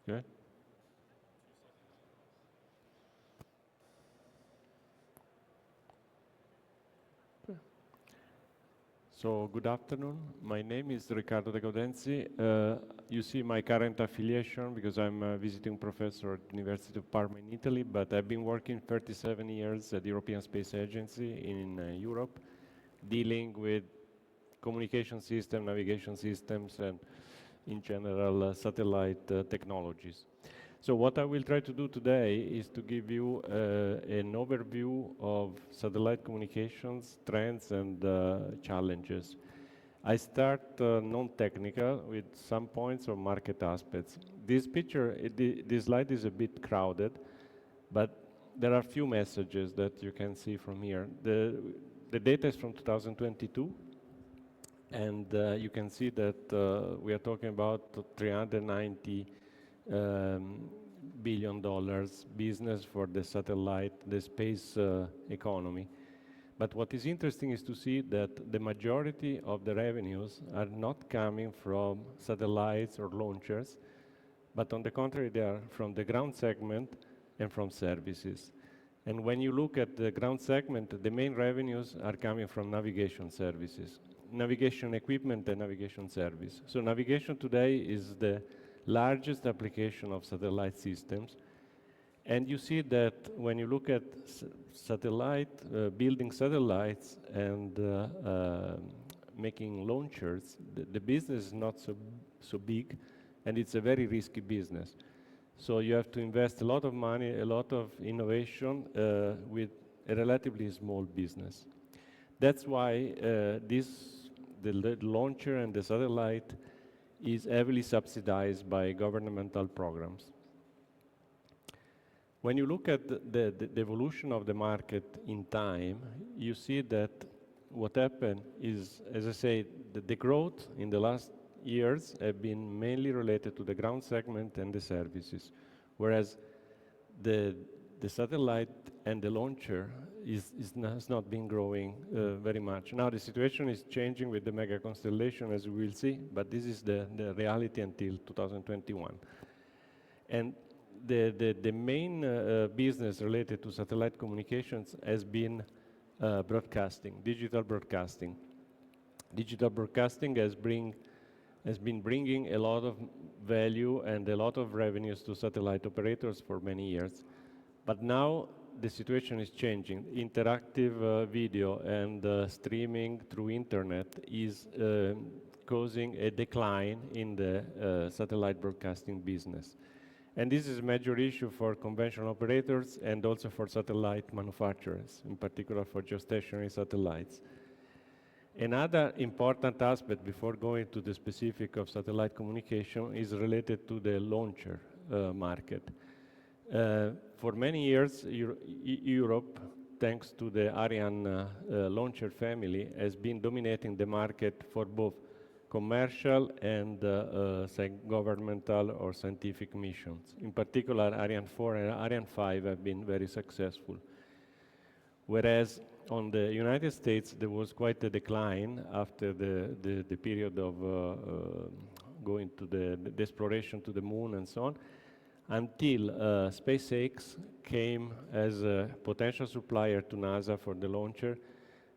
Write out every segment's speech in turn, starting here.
Good. So, good afternoon. My name is Riccardo De Gaudenzi. You see my current affiliation because I'm a visiting professor at the University of Parma in Italy, but I've been working 37 years at the European Space Agency in Europe, dealing with communication system, navigation systems, and in general satellite technologies. So what I will try to do today is to give you an overview of satellite communications, trends, and challenges. I start non-technical with some points of market aspects. This picture, this slide is a bit crowded, but there are few messages that you can see from here. The data is from 2022, and you can see that we are talking about $390 billion business for the satellite, the space economy. But what is interesting is to see that the majority of the revenues are not coming from satellites or launchers, but on the contrary, they are from the ground segment and from services. And when you look at the ground segment, the main revenues are coming from navigation services, navigation equipment and navigation service. So navigation today is the largest application of satellite systems. And you see that when you look at building satellites and making launchers, the business is not so big, and it's a very risky business. So you have to invest a lot of money, a lot of innovation with a relatively small business. That's why the launcher and the satellite is heavily subsidized by governmental programs. When you look at the evolution of the market in time, you see that what happened is, as I say, the growth in the last years have been mainly related to the ground segment and the services, whereas the satellite and the launcher has not been growing very much. Now the situation is changing with the mega constellation, as we will see, but this is the reality until 2021. And the main business related to satellite communications has been broadcasting, digital broadcasting. Digital broadcasting has been bringing a lot of value and a lot of revenues to satellite operators for many years. But now the situation is changing. Interactive video and streaming through internet is causing a decline in the satellite broadcasting business. And this is a major issue for conventional operators and also for satellite manufacturers, in particular for geostationary satellites. Another important aspect before going to the specific of satellite communication is related to the launcher market. For many years, Europe, thanks to the Ariane launcher family, has been dominating the market for both commercial and governmental or scientific missions. In particular, Ariane 4 and Ariane 5 have been very successful. Whereas on the United States, there was quite a decline after the period of going to the exploration to the moon and so on, until SpaceX came as a potential supplier to NASA for the launcher,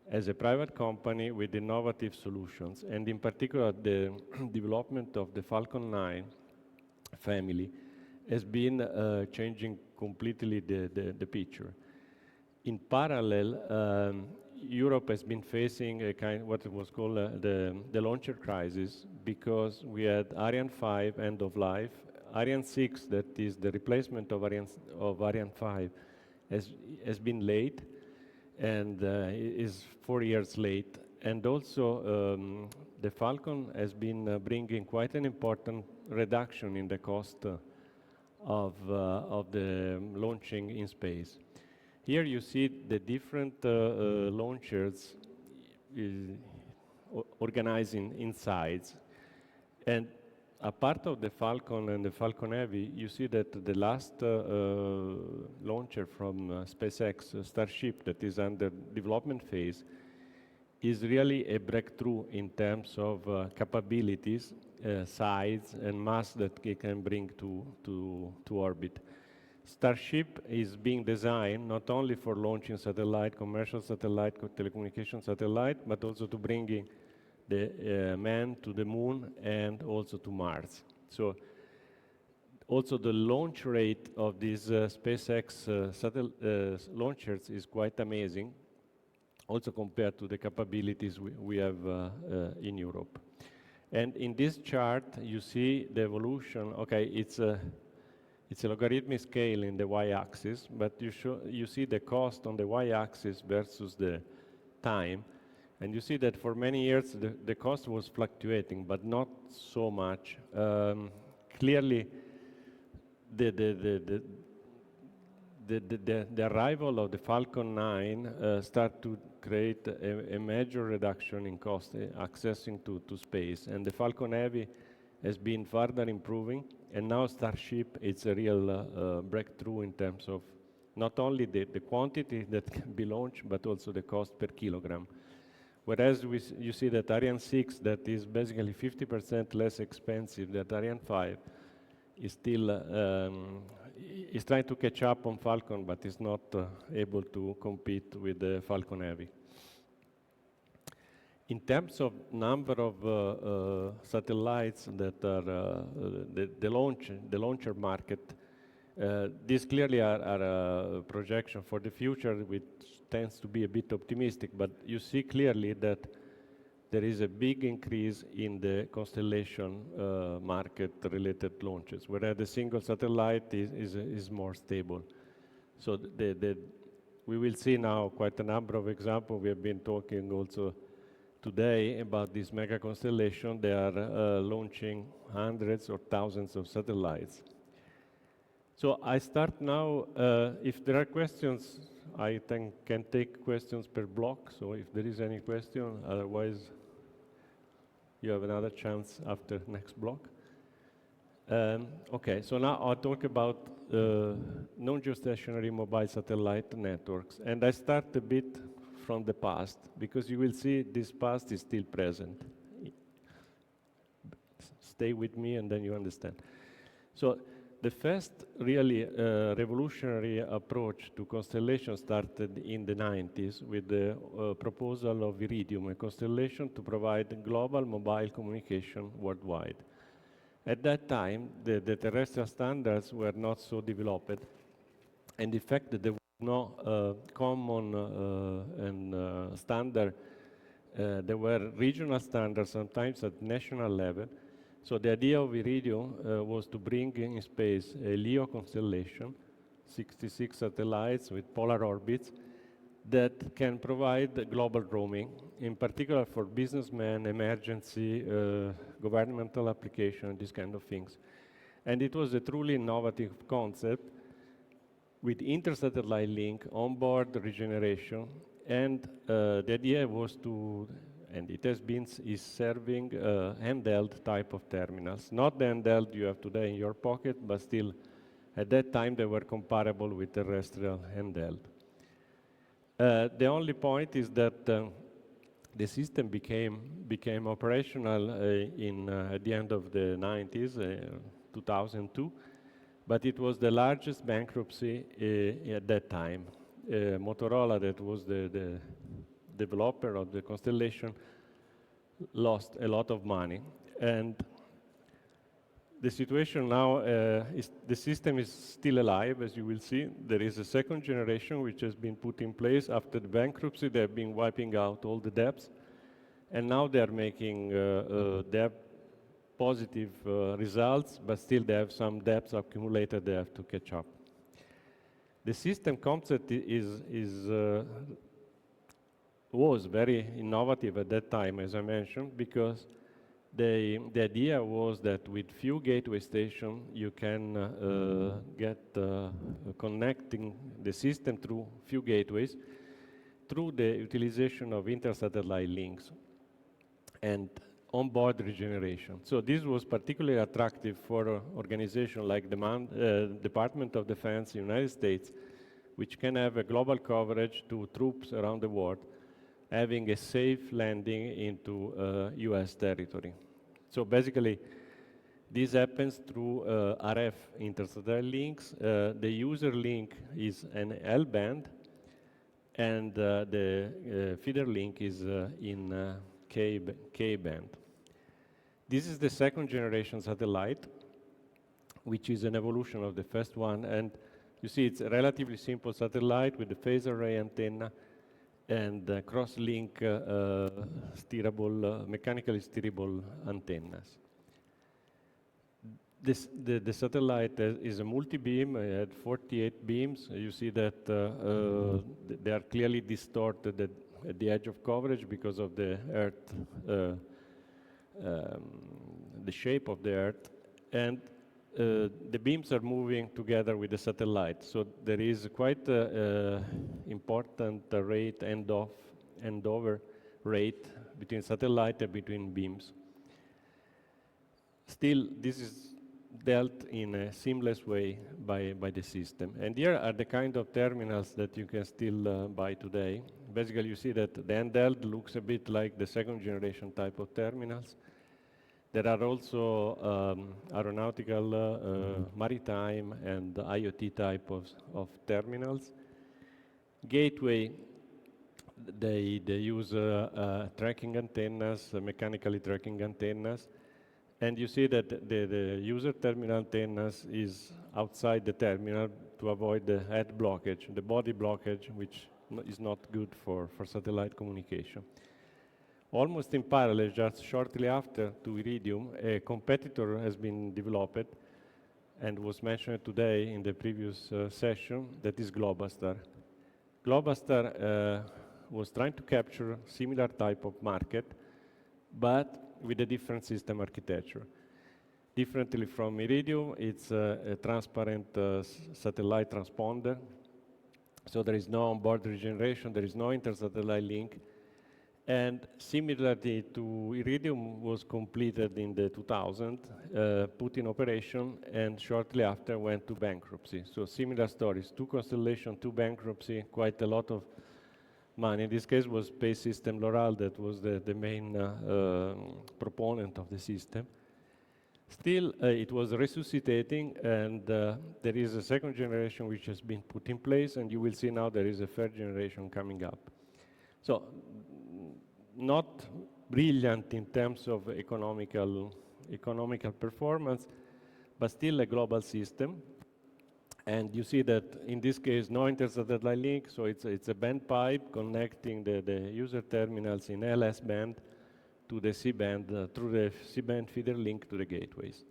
as a private company with innovative solutions, and in particular the development of the Falcon 9 family has been changing completely the picture. In parallel, Europe has been facing a what was called the launcher crisis, because we had Ariane 5 end of life, Ariane 6, that is the replacement of Ariane 5, has been late, and is 4 years late. And also the Falcon has been bringing quite an important reduction in the cost of the launching in space. Here you see the different launchers organizing in sides. And a part of the Falcon and the Falcon Heavy, you see that the last launcher from SpaceX, Starship, that is under development phase, is really a breakthrough in terms of capabilities, size, and mass that it can bring to orbit. Starship is being designed not only for launching satellite, commercial satellite, telecommunication satellite, but also to bringing the man to the moon and also to Mars. So also the launch rate of these SpaceX launchers is quite amazing, also compared to the capabilities we have in Europe. And in this chart, you see the evolution. Okay, it's a logarithmic scale in the y-axis, but you see the cost on the y-axis versus the time. And you see that for many years, the cost was fluctuating, but not so much. Clearly, the arrival of the Falcon 9 start to create a major reduction in cost accessing to space. And the Falcon Heavy has been further improving. And now Starship, it's a real breakthrough in terms of not only the quantity that can be launched, but also the cost per kilogram. Whereas you see that Ariane 6, that is basically 50% less expensive than Ariane 5, is still is trying to catch up on Falcon, but is not able to compete with the Falcon Heavy. In terms of number of satellites that are the launcher market, these clearly are a projection for the future, which tends to be a bit optimistic, but you see clearly that there is a big increase in the constellation market-related launches, whereas the single satellite is more stable. So we will see now quite a number of examples. We have been talking also today about this mega constellation. They are launching hundreds or thousands of satellites. So I start now. If there are questions, I can take questions per block. So if there is any question, otherwise you have another chance after next block. Okay, so now I'll talk about non-geostationary mobile satellite networks. And I start a bit from the past, because you will see this past is still present. Stay with me and then you understand. So the first really revolutionary approach to constellation started in the 90s with the proposal of Iridium, a constellation to provide global mobile communication worldwide. At that time, the terrestrial standards were not so developed, and in fact, there was no common standard. There were regional standards, sometimes at national level. So the idea of Iridium was to bring in space a LEO constellation, 66 satellites with polar orbits, that can provide global roaming, in particular for businessmen, emergency, governmental application, these kind of things. And it was a truly innovative concept with inter-satellite link, onboard regeneration, and the idea was to, and it has been, is serving handheld type of terminals. Not the handheld you have today in your pocket, but still, at that time, they were comparable with terrestrial handheld. The only point is that the system became operational at the end of the 90s, 2002, but it was the largest bankruptcy at that time. Motorola, that was the developer of the constellation, lost a lot of money. And the situation now is the system is still alive, as you will see. There is a second generation which has been put in place after the bankruptcy. They have been wiping out all the debts, and now they are making debt positive results, but still they have some debts accumulated. They have to catch up. The system concept was very innovative at that time, as I mentioned, because the idea was that with few gateway stations, you can get connecting the system through few gateways through the utilization of inter-satellite links and onboard regeneration. So this was particularly attractive for organizations like the Department of Defense in the United States, which can have a global coverage to troops around the world, having a safe landing into US territory. So basically, this happens through RF intersatellite links. The user link is an L band, and the feeder link is in K band. This is the second generation satellite, which is an evolution of the first one. And you see it's a relatively simple satellite with a phased array antenna. and cross-link steerable, mechanically steerable antennas. The satellite is a multi-beam. It had 48 beams. You see that they are clearly distorted at the edge of coverage because of the Earth, the shape of the Earth. And the beams are moving together with the satellite. So there is quite important rate and over rate between satellite and between beams. Still, this is dealt in a seamless way by the system. And here are the kind of terminals that you can still buy today. Basically, you see that the handheld looks a bit like the second generation type of terminals. There are also aeronautical, maritime, and IoT type of terminals. Gateway, they use tracking antennas, mechanically tracking antennas. And you see that the user terminal antennas is outside the terminal to avoid the head blockage, the body blockage, which is not good for satellite communication. Almost in parallel, just shortly after to Iridium, a competitor has been developed and was mentioned today in the previous session, that is Globastar. Globastar was trying to capture similar type of market, but with a different system architecture. Differently from Iridium, it's a transparent satellite transponder. So there is no onboard regeneration, there is no inter-satellite link. And similarly to Iridium was completed in the 2000, put in operation, and shortly after went to bankruptcy. So similar stories, 2 constellation, 2 bankruptcy, quite a lot of money. In this case was Space System Loral that was the main proponent of the system. Still, it was resuscitating, and there is a second generation which has been put in place, and you will see now there is a third generation coming up. So, not brilliant in terms of economical performance, but still a global system. And you see that in this case, no inter-satellite link, so it's a band pipe connecting the user terminals in LS band to the C-band, through the C-band feeder link to the gateways.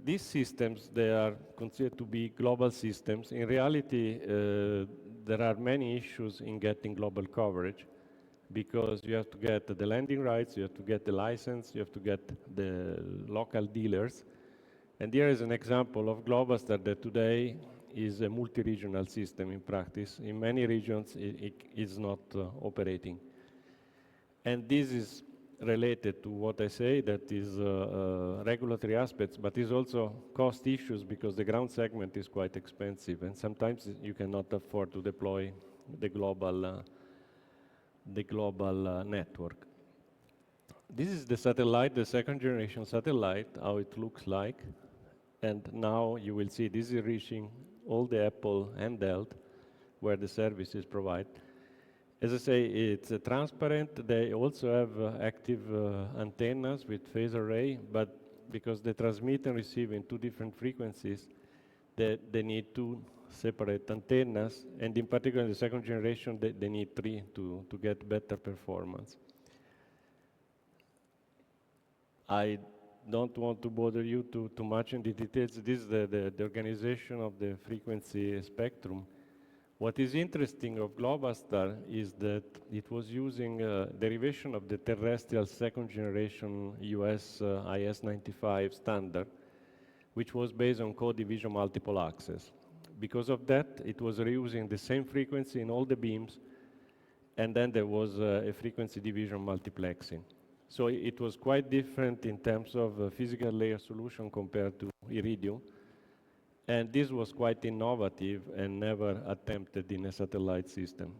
These systems, they are considered to be global systems. In reality, there are many issues in getting global coverage because you have to get the landing rights, you have to get the license, you have to get the local dealers. And here is an example of Globastar that today is a multi-regional system in practice. In many regions, it is not operating. And this is related to what I say, that is regulatory aspects, but is also cost issues because the ground segment is quite expensive, and sometimes you cannot afford to deploy the global network. This is the satellite, the second generation satellite, how it looks like. And now you will see this is reaching all the Apple handheld where the service is provided. As I say, it's transparent. They also have active antennas with phase array, but because they transmit and receive in 2 different frequencies, they need 2 separate antennas, and in particular in the second generation, they need 3 to get better performance. I don't want to bother you too much in the details. This is the organization of the frequency spectrum. What is interesting of Globastar is that it was using a derivation of the terrestrial second generation US IS-95 standard, which was based on code division multiple access. Because of that, it was reusing the same frequency in all the beams, and then there was a frequency division multiplexing. So it was quite different in terms of physical layer solution compared to Iridium. And this was quite innovative and never attempted in a satellite system.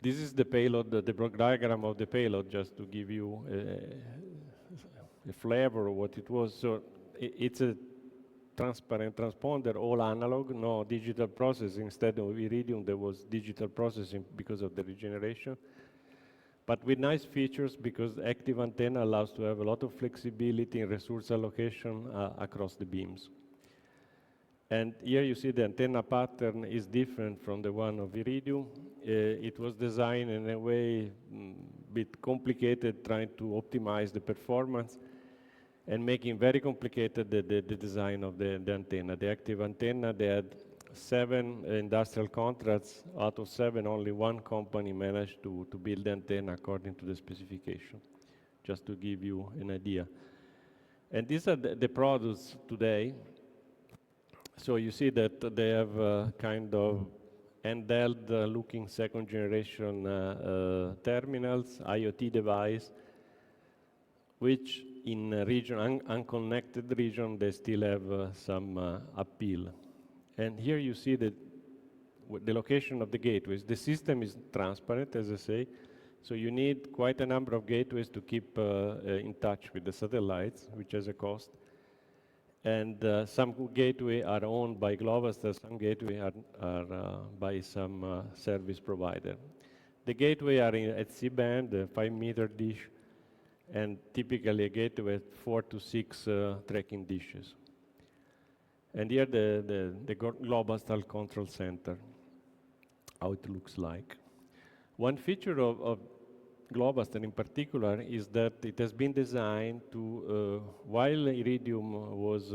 This is the payload, the block diagram of the payload, just to give you a flavor of what it was. So it's a transparent transponder, all analog, no digital processing. Instead of Iridium, there was digital processing because of the regeneration. But with nice features because the active antenna allows to have a lot of flexibility in resource allocation across the beams. And here you see the antenna pattern is different from the one of Iridium. It was designed in a way bit complicated, trying to optimize the performance and making very complicated the design of the antenna. The active antenna, they had 7 industrial contracts. Out of 7, only 1 company managed to build the antenna according to the specification, just to give you an idea. And these are the products today. So you see that they have kind of handheld looking second generation terminals, IoT device, which in a region, unconnected region, they still have some appeal. And here you see the location of the gateways. The system is transparent, as I say, so you need quite a number of gateways to keep in touch with the satellites, which has a cost. And some gateway are owned by Globastar, some gateway are by some service provider. The gateway are at C-band, 5-meter dish, and typically a gateway with 4 to 6 tracking dishes. And here the Globastar control center, how it looks like. One feature of Globastar in particular is that it has been designed to, while Iridium was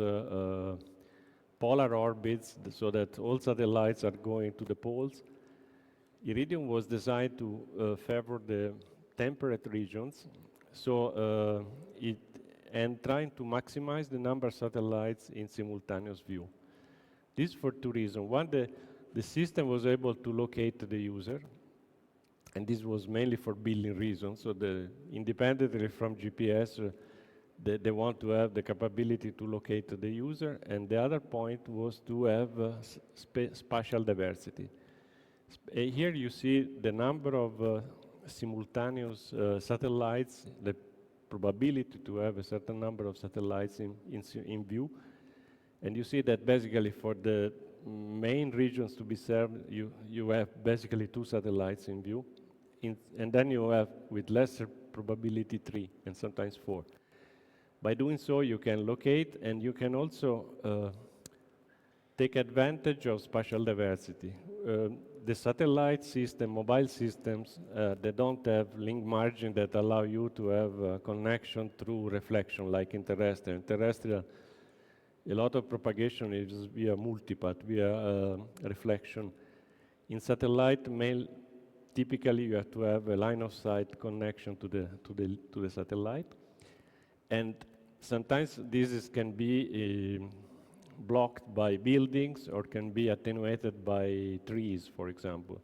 polar orbits, so that all satellites are going to the poles, Iridium was designed to favor the temperate regions, so and trying to maximize the number of satellites in simultaneous view. This for 2 reasons. One, the system was able to locate the user, and this was mainly for billing reasons. So independently from GPS, they want to have the capability to locate the user. And the other point was to have spatial diversity. Here you see the number of simultaneous satellites, the probability to have a certain number of satellites in view. And you see that basically for the main regions to be served, you have basically 2 satellites in view. And then you have, with lesser probability, 3, and sometimes 4. By doing so, you can locate, and you can also take advantage of spatial diversity. The satellite system, mobile systems, they don't have link margin that allow you to have connection through reflection, like in terrestrial. In terrestrial, a lot of propagation is via multipath, via reflection. In satellite, typically you have to have a line of sight connection to the satellite, and sometimes this can be blocked by buildings or can be attenuated by trees, for example.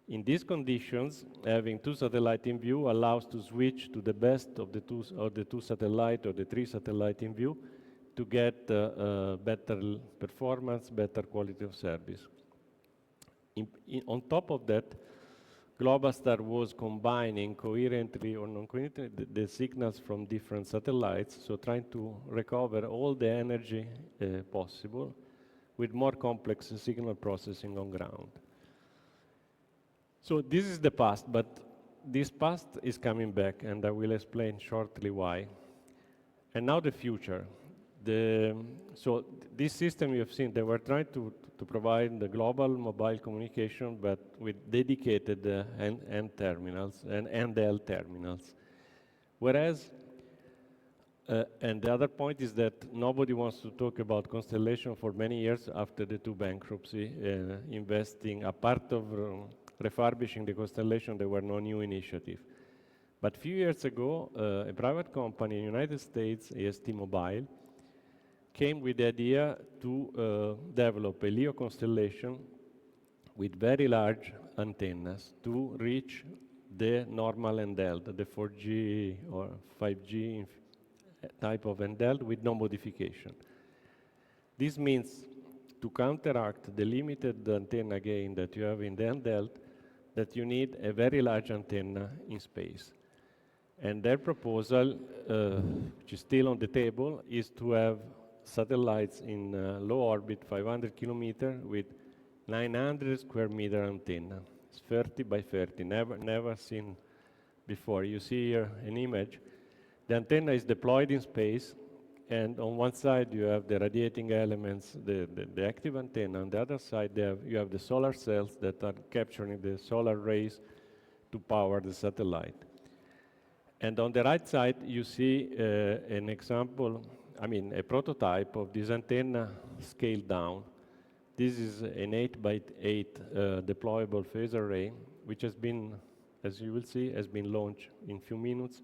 In these conditions, having 2 satellites in view allows to switch to the best of the 2 satellites or the 3 satellites in view to get better performance, better quality of service. On top of that, Globastar was combining coherently or non-coherently the signals from different satellites, so trying to recover all the energy possible with more complex signal processing on ground. So this is the past, but this past is coming back, and I will explain shortly why. And now the future. So this system you have seen, they were trying to provide the global mobile communication, but with dedicated end terminals and handheld terminals. Whereas, and the other point is that nobody wants to talk about constellation for many years after the 2 bankruptcy, investing, a part of refurbishing the constellation, there were no new initiative. But a few years ago, a private company in the United States, AST Mobile, came with the idea to develop a LEO constellation with very large antennas to reach the normal handheld, the 4G or 5G type of handheld with no modification. This means to counteract the limited antenna gain that you have in the handheld, that you need a very large antenna in space. And their proposal, which is still on the table, is to have satellites in low orbit, 500 kilometers, with 900 square meter antenna. It's 30 by 30, never seen before. You see here an image. The antenna is deployed in space, And on one side, you have the radiating elements, the active antenna. On the other side, you have the solar cells that are capturing the solar rays to power the satellite. And on the right side, you see an example, a prototype of this antenna scaled down. This is an 8 by 8 deployable phase array, which has been, as you will see, has been launched in a few minutes,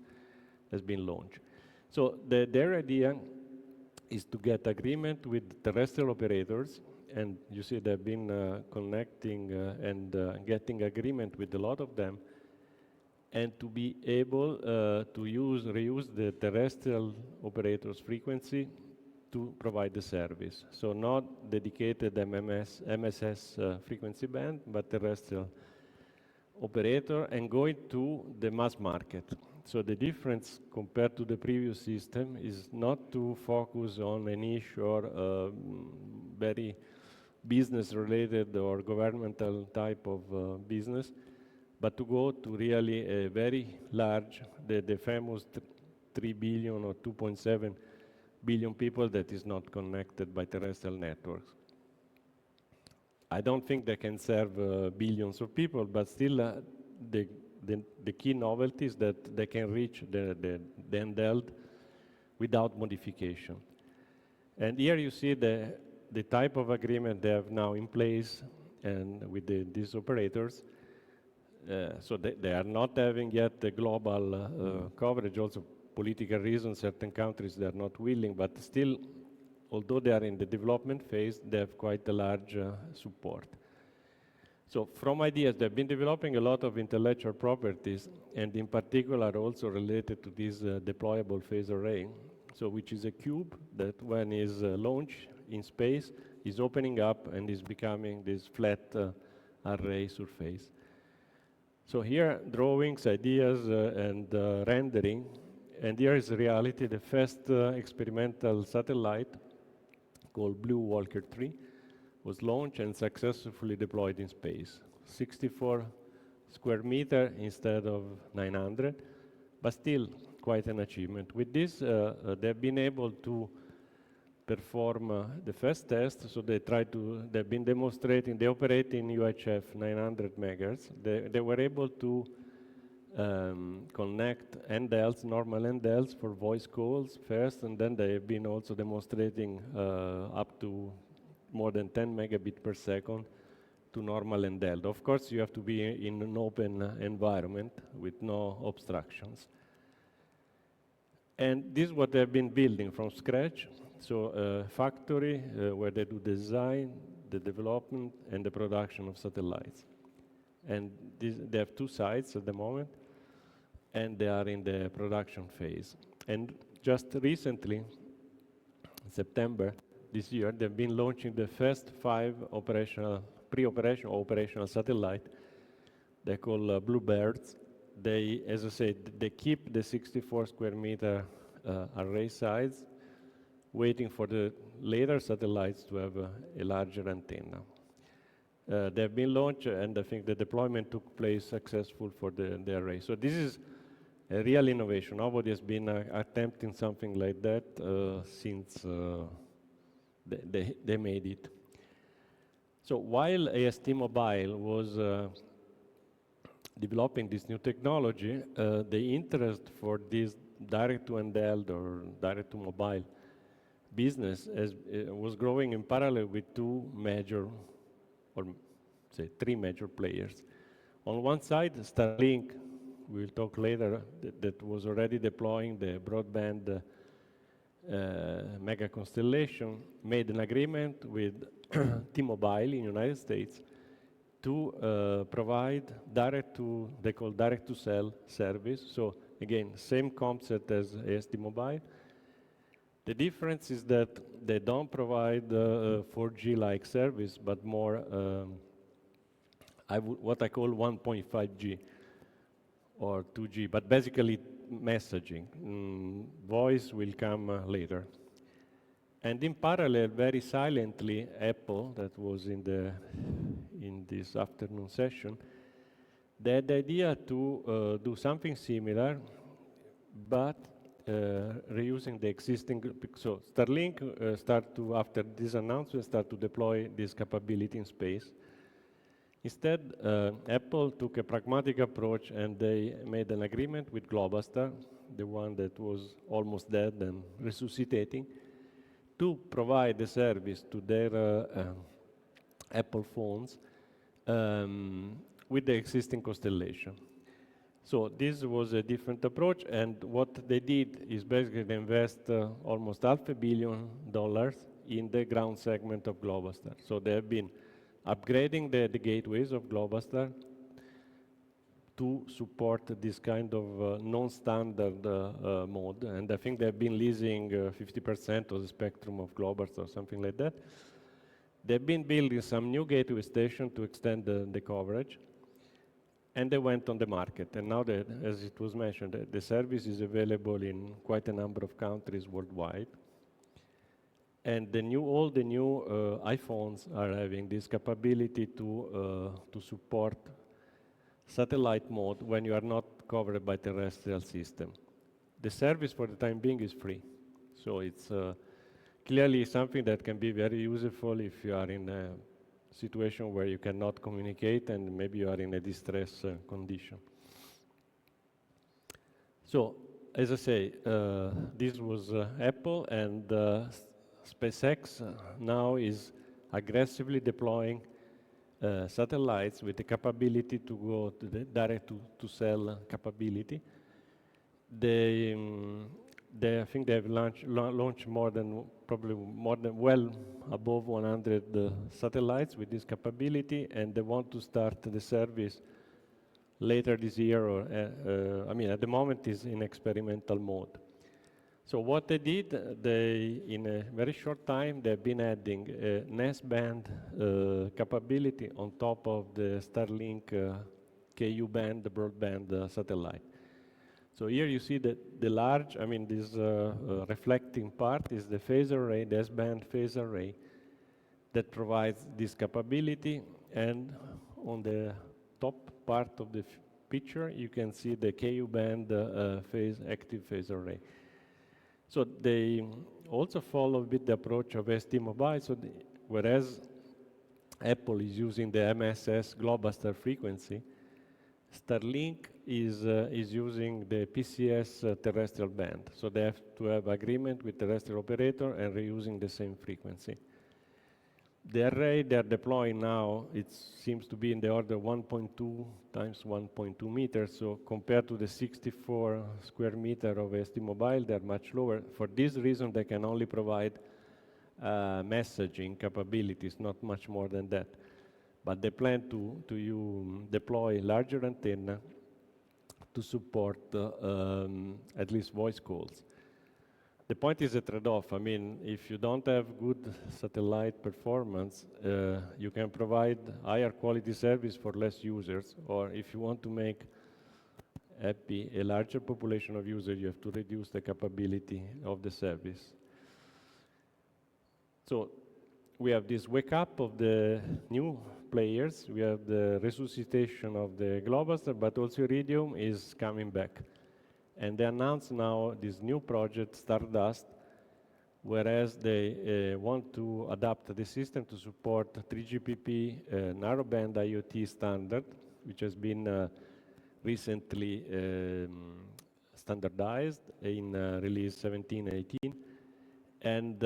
has been launched. So their idea is to get agreement with terrestrial operators, and you see they've been connecting and getting agreement with a lot of them, and to be able to reuse the terrestrial operators' frequency to provide the service. So not dedicated MSS frequency band, but terrestrial operator, and going to the mass market. So the difference compared to the previous system is not to focus on a niche or very business-related or governmental type of business, but to go to really a very large, the famous 3 billion or 2.7 billion people that is not connected by terrestrial networks. I don't think they can serve billions of people, but still the key novelty is that they can reach the handheld without modification. And here you see the type of agreement they have now in place and with these operators. So they are not having yet the global coverage, also political reasons, certain countries they are not willing, but still, although they are in the development phase, they have quite a large support. So from ideas, they've been developing a lot of intellectual properties, and in particular also related to this deployable phase array, so which is a cube that when is launched in space is opening up and is becoming this flat array surface. So here, drawings, ideas, and rendering, and here is reality. The first experimental satellite called Blue Walker 3 was launched and successfully deployed in space. 64 square meter instead of 900, but still quite an achievement. With this, they've been able to perform the first test, so they've been demonstrating, they operate in UHF 900 megahertz. They were able to connect handhelds, normal handhelds for voice calls first, and then they've been also demonstrating up to more than 10 megabit per second to normal handheld. Of course, you have to be in an open environment with no obstructions. And this is what they've been building from scratch. So a factory where they do design, the development, and the production of satellites. And they have 2 sites at the moment, and they are in the production phase. And just recently, September this year, they've been launching the first 5 pre-operational operational satellite. They're called Bluebirds. They, as I said, they keep the 64 square meter array size, waiting for the later satellites to have a larger antenna. They've been launched, and I think the deployment took place successful for the array. So this is a real innovation. Nobody has been attempting something like that since they made it. So while AST Mobile was developing this new technology, the interest for this direct-to-handheld or direct-to-mobile business was growing in parallel with 2 major, or say 3 major players. On one side, Starlink, we'll talk later, that was already deploying the broadband mega constellation, made an agreement with T-Mobile in the United States to provide they call direct-to-cell service. So again, same concept as AST Mobile. The difference is that they don't provide 4G-like service, but more what I call 1.5G or 2G, but basically messaging. Voice will come later. And in parallel, very silently, Apple, that was in this afternoon session, they had the idea to do something similar, but reusing the existing, so Starlink after this announcement, start to deploy this capability in space. Instead, Apple took a pragmatic approach and they made an agreement with Globastar, the one that was almost dead and resuscitating, to provide the service to their Apple phones with the existing constellation. So this was a different approach, and what they did is basically invest almost $500 million in the ground segment of Globastar. So they have been upgrading the gateways of Globastar to support this kind of non-standard mode, and I think they've been leasing 50% of the spectrum of Globastar or something like that. They've been building some new gateway station to extend the coverage, and they went on the market. And now, as it was mentioned, the service is available in quite a number of countries worldwide. And all the new iPhones are having this capability to support satellite mode when you are not covered by terrestrial system. The service for the time being is free. So it's clearly something that can be very useful if you are in a situation where you cannot communicate and maybe you are in a distress condition. So, as I say, this was Apple, and SpaceX now is aggressively deploying satellites with the capability to go to the direct-to-cell capability. I think they have launched well above 100 satellites with this capability, and they want to start the service later this year, or at the moment is in experimental mode. So what they did, in a very short time, they've been adding an S-band capability on top of the Starlink Ku-band, the broadband satellite. So here you see that the large, this reflecting part is the phased array, the S-band phased array that provides this capability, and on the top part of the picture you can see the Ku-band active phased array. So they also follow with the approach of ST Mobile, so whereas Apple is using the MSS Globastar frequency, Starlink is using the PCS terrestrial band. So they have to have agreement with terrestrial operator and reusing the same frequency. The array they're deploying now, it seems to be in the order 1.2 times 1.2 meters. So compared to the 64 square meter of ST Mobile, they're much lower. For this reason, they can only provide messaging capabilities, not much more than that. But they plan to deploy larger antenna to support at least voice calls. The point is a trade-off. If you don't have good satellite performance, you can provide higher quality service for less users, or if you want to make happy a larger population of users, you have to reduce the capability of the service. So we have this wake up of the new players, we have the resuscitation of the Globastar, but also Iridium is coming back. And they announced now this new project, Stardust, whereas they want to adapt the system to support 3GPP narrowband IoT standard, which has been recently standardized in release 17 and 18. And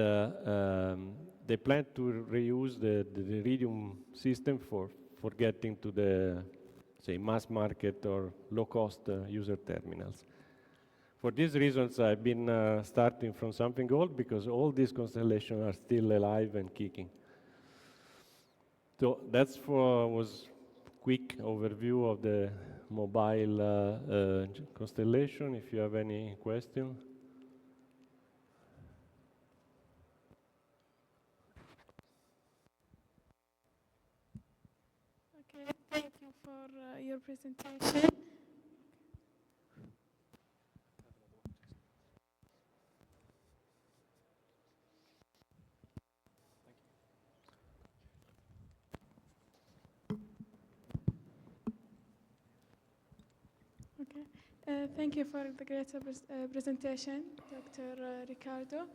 they plan to reuse the Iridium system for getting to the, say, mass market or low-cost user terminals. For these reasons, I've been starting from something old, because all these constellations are still alive and kicking. So that's was quick overview of the mobile constellation. If you have any question. Okay, thank you for your presentation. Okay, Thank you for the great presentation, Dr. Ricardo.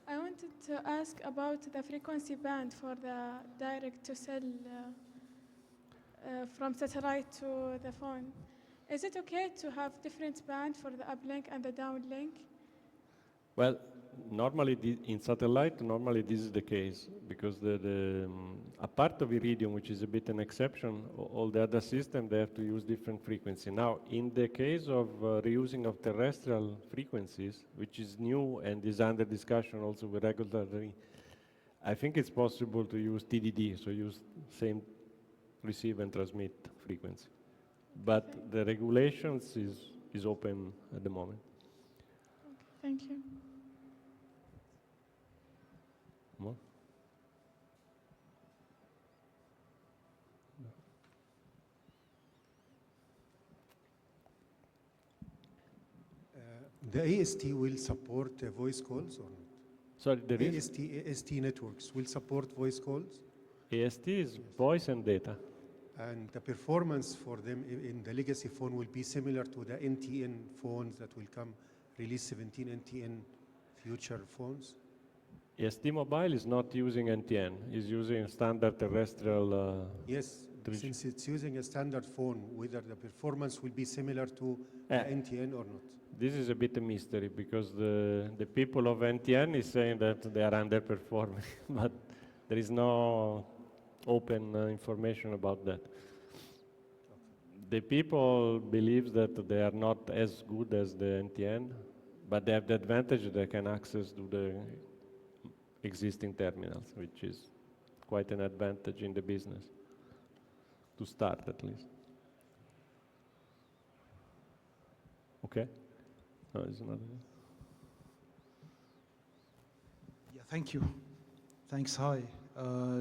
I wanted to ask about the frequency band for the direct-to-cell from satellite to the phone. Is it okay to have different band for the uplink and the downlink? Well, normally in satellite, normally this is the case because a part of Iridium, which is a bit an exception, all the other systems, they have to use different frequency. Now, in the case of reusing of terrestrial frequencies, which is new and is under discussion also with regulatory, I think it's possible to use TDD, so use same receive and transmit frequency. But the regulations is open at the moment. Okay, thank you. More? The AST will support voice calls or not? Sorry, there is AST networks will support voice calls, AST is voice and data. and the performance for them in the legacy phone will be similar to the NTN phones that will come, release 17 NTN future phones. Yes, T-Mobile is not using NTN, is using standard terrestrial. Yes, Did since it's using a standard phone, whether the performance will be similar to the NTN or not. This is a bit a mystery because the people of NTN is saying that they are underperforming, but there is no open information about that. The people believe that they are not as good as the NTN, but they have the advantage that they can access to the existing terminals, which is quite an advantage in the business, to start at least. Okay? No, it's another. Yeah, thank you. Thanks. Hi.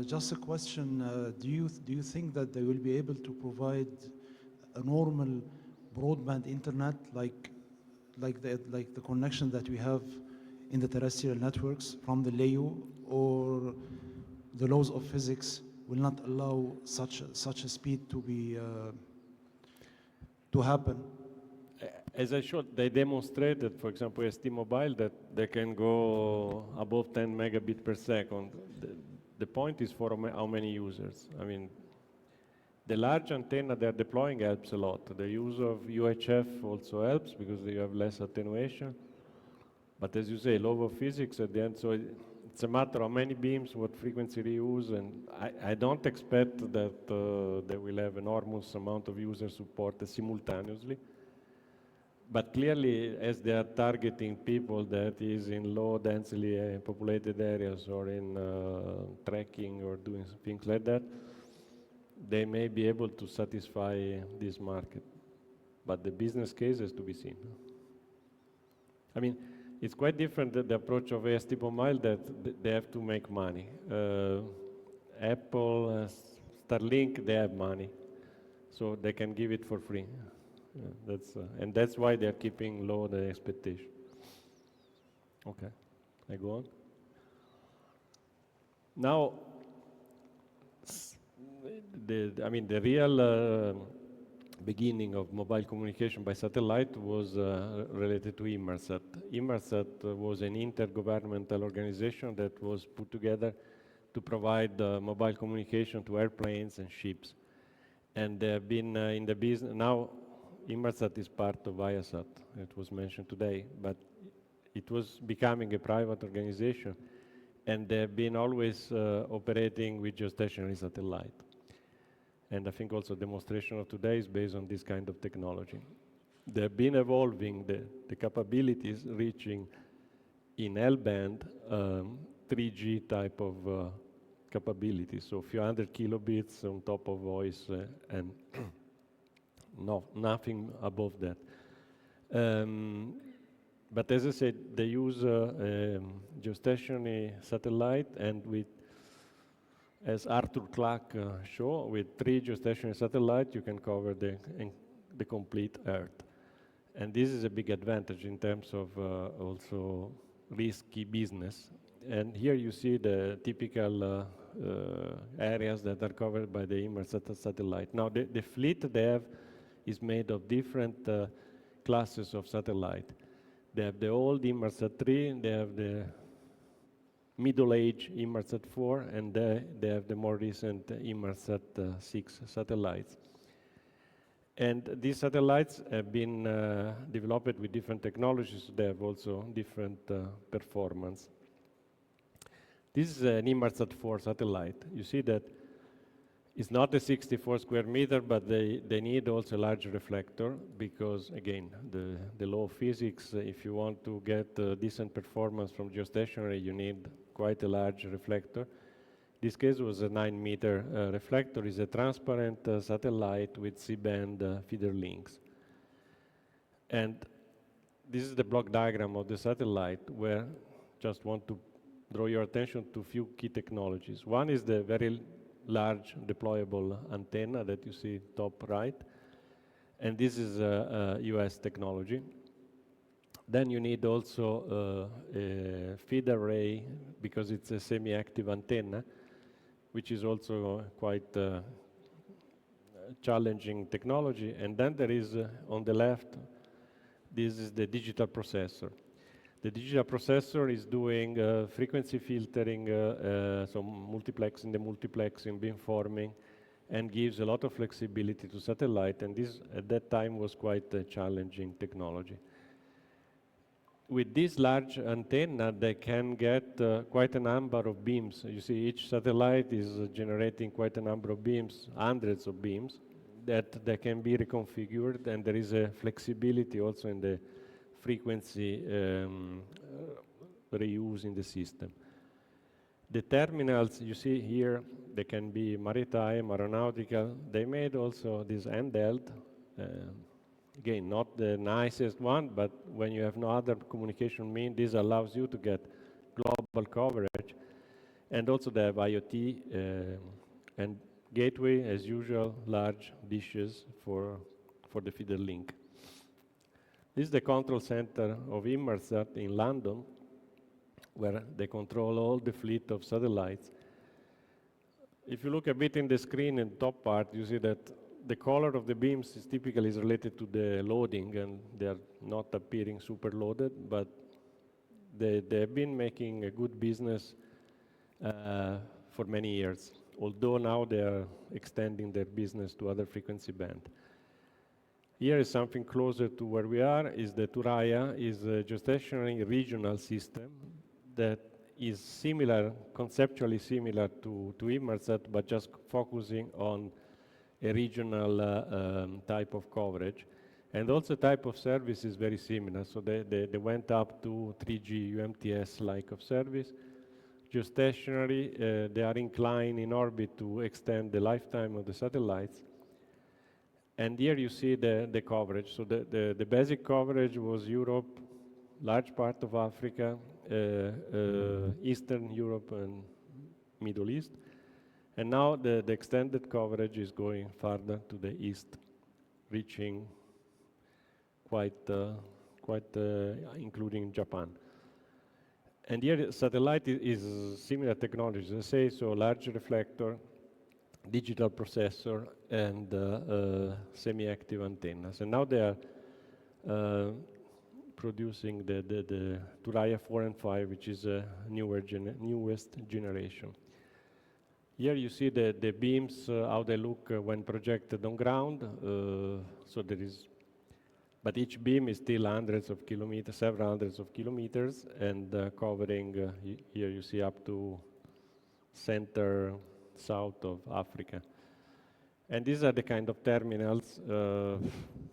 Just a question. Do you think that they will be able to provide a normal broadband internet like the connection that we have in the terrestrial networks from the LEO, or the laws of physics will not allow such a speed to be to happen? As I showed, they demonstrated, for example, ST Mobile, that they can go above 10 megabit per second. The point is for how many users. I mean, the large antenna they're deploying helps a lot. The use of UHF also helps because you have less attenuation. But as you say, law of physics at the end, so it's a matter of many beams, what frequency reuse, and I don't expect that they will have enormous amount of users supported simultaneously. But clearly, as they are targeting people that is in low densely populated areas or in trekking or doing things like that, they may be able to satisfy this market. But the business case has to be seen. I mean, it's quite different the approach of AST Mobile that they have to make money. Apple, Starlink, they have money, so they can give it for free. Yeah, and that's why they're keeping low the expectation. Okay, I go on. Now, the real beginning of mobile communication by satellite was related to Inmarsat. Inmarsat was an intergovernmental organization that was put together to provide mobile communication to airplanes and ships. And they have been in the business now. Inmarsat is part of Viasat, it was mentioned today, but it was becoming a private organization, and they have been always operating with geostationary satellite. And I think also demonstration of today is based on this kind of technology. They have been evolving the capabilities, reaching in L-band 3G type of capabilities, so a few hundred kilobits on top of voice and no, nothing above that. But as I said, they use geostationary satellite, and with, as Arthur Clarke showed, with 3 geostationary satellites, you can cover the complete Earth. And this is a big advantage in terms of also risky business. And here you see the typical areas that are covered by the Inmarsat satellite. Now, the fleet they have is made of different classes of satellite. They have the old Inmarsat 3, they have the middle-age Inmarsat 4, and they have the more recent Inmarsat 6 satellites. And these satellites have been developed with different technologies, so they have also different performance. This is an Inmarsat 4 satellite. You see that it's not a 64 square meter, but they need also a large reflector because, again, the law of physics, if you want to get decent performance from geostationary, you need quite a large reflector. This case was a 9-meter reflector. It's a transparent satellite with C-band feeder links. And this is the block diagram of the satellite where just want to draw your attention to a few key technologies. One is the very large deployable antenna that you see top right. And this is a US technology. Then you need also a feed array because it's a semi-active antenna, which is also quite challenging technology. And then there is, on the left, this is the digital processor. The digital processor is doing frequency filtering, so multiplexing, demultiplexing, beamforming, and gives a lot of flexibility to satellite. And this, at that time, was quite a challenging technology. With this large antenna, they can get quite a number of beams. You see, each satellite is generating quite a number of beams, hundreds of beams, that they can be reconfigured, and there is a flexibility also in the frequency reuse in the system. The terminals you see here, they can be maritime, aeronautical. They made also this handheld. Again, not the nicest one, but when you have no other communication mean, this allows you to get global coverage. And also they have IoT and gateway, as usual, large dishes for the feeder link. This is the control center of Inmarsat in London, where they control all the fleet of satellites. If you look a bit in the screen in the top part, you see that the color of the beams is typically related to the loading, and they are not appearing super loaded, but they have been making a good business for many years, although now they are extending their business to other frequency band. Here is something closer to where we are, is the Turaya, is a geostationary regional system that is similar, conceptually similar to Inmarsat, but just focusing on a regional type of coverage. And also type of service is very similar. So they went up to 3G UMTS like of service. Geostationary, they are inclined in orbit to extend the lifetime of the satellites. And here you see the coverage. So the basic coverage was Europe, large part of Africa, Eastern Europe and Middle East. And now the extended coverage is going farther to the east, reaching quite including Japan. And here satellite is similar technology, as I say, so large reflector, digital processor, and semi-active antennas. And now they are producing the Turaya 4 and 5, which is a newest generation. Here you see the beams, how they look when projected on ground. So there is, but each beam is still hundreds of kilometers, several hundreds of kilometers, and covering, here you see up to center, south of Africa. And these are the kind of terminals.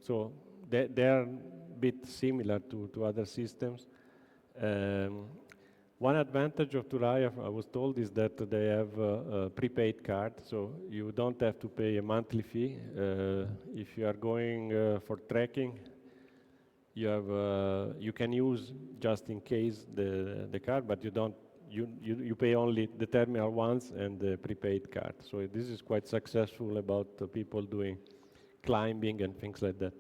So they are a bit similar to other systems. One advantage of Turaya, I was told, is that they have a prepaid card, so you don't have to pay a monthly fee. If you are going for tracking, you can use just in case the card, but you pay only the terminal once and the prepaid card. So this is quite successful about people doing climbing and things like that.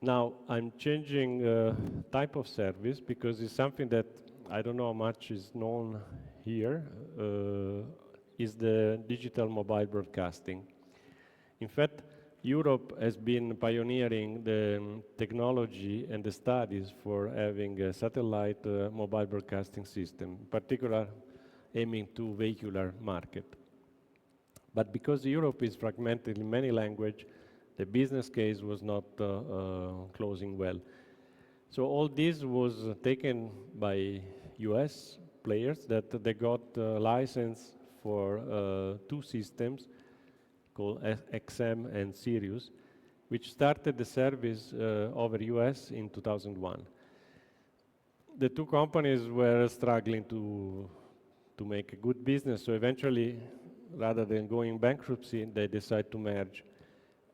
Now, I'm changing type of service because it's something that I don't know how much is known here, is the digital mobile broadcasting. In fact, Europe has been pioneering the technology and the studies for having a satellite mobile broadcasting system, in particular aiming to vehicular market. But because Europe is fragmented in many languages, the business case was not closing well. So all this was taken by US players that they got license for two systems called XM and Sirius, which started the service over US in 2001. The two companies were struggling to make a good business, so eventually, rather than going bankruptcy, they decided to merge.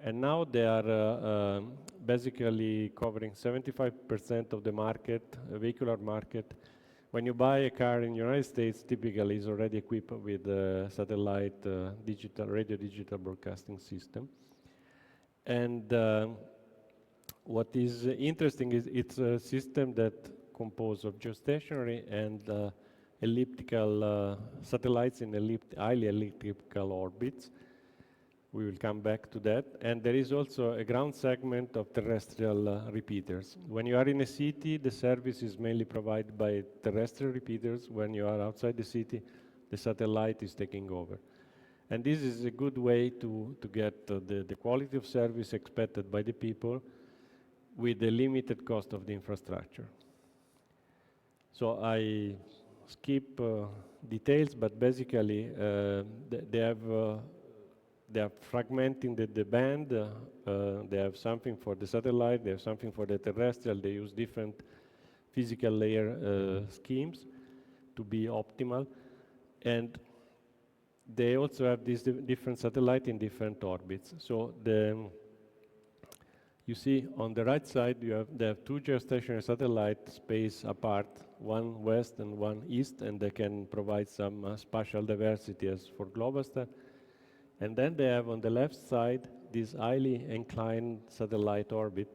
And now they are basically covering 75% of the market, vehicular market. When you buy a car in the United States, typically it's already equipped with a satellite radio digital broadcasting system. And what is interesting is it's a system that composed of geostationary and elliptical satellites in highly elliptical orbits. We will come back to that. And there is also a ground segment of terrestrial repeaters. When you are in a city, the service is mainly provided by terrestrial repeaters. When you are outside the city, the satellite is taking over. And this is a good way to get the quality of service expected by the people with the limited cost of the infrastructure. So I skip details, but basically they are fragmenting the band. They have something for the satellite, they have something for the terrestrial. They use different physical layer schemes to be optimal. And they also have these different satellites in different orbits. So you see on the right side, they have two geostationary satellites spaced apart, one west and one east, and they can provide some spatial diversity as for Globastar. And then they have on the left side this highly inclined satellite orbit,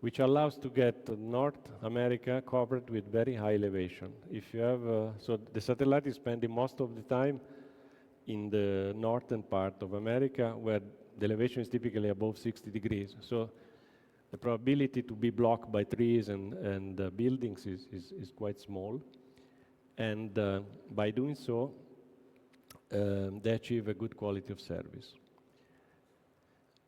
which allows to get North America covered with very high elevation. If you have, so the satellite is spending most of the time in the northern part of America, where the elevation is typically above 60 degrees. So the probability to be blocked by trees and buildings is quite small. And by doing so, they achieve a good quality of service.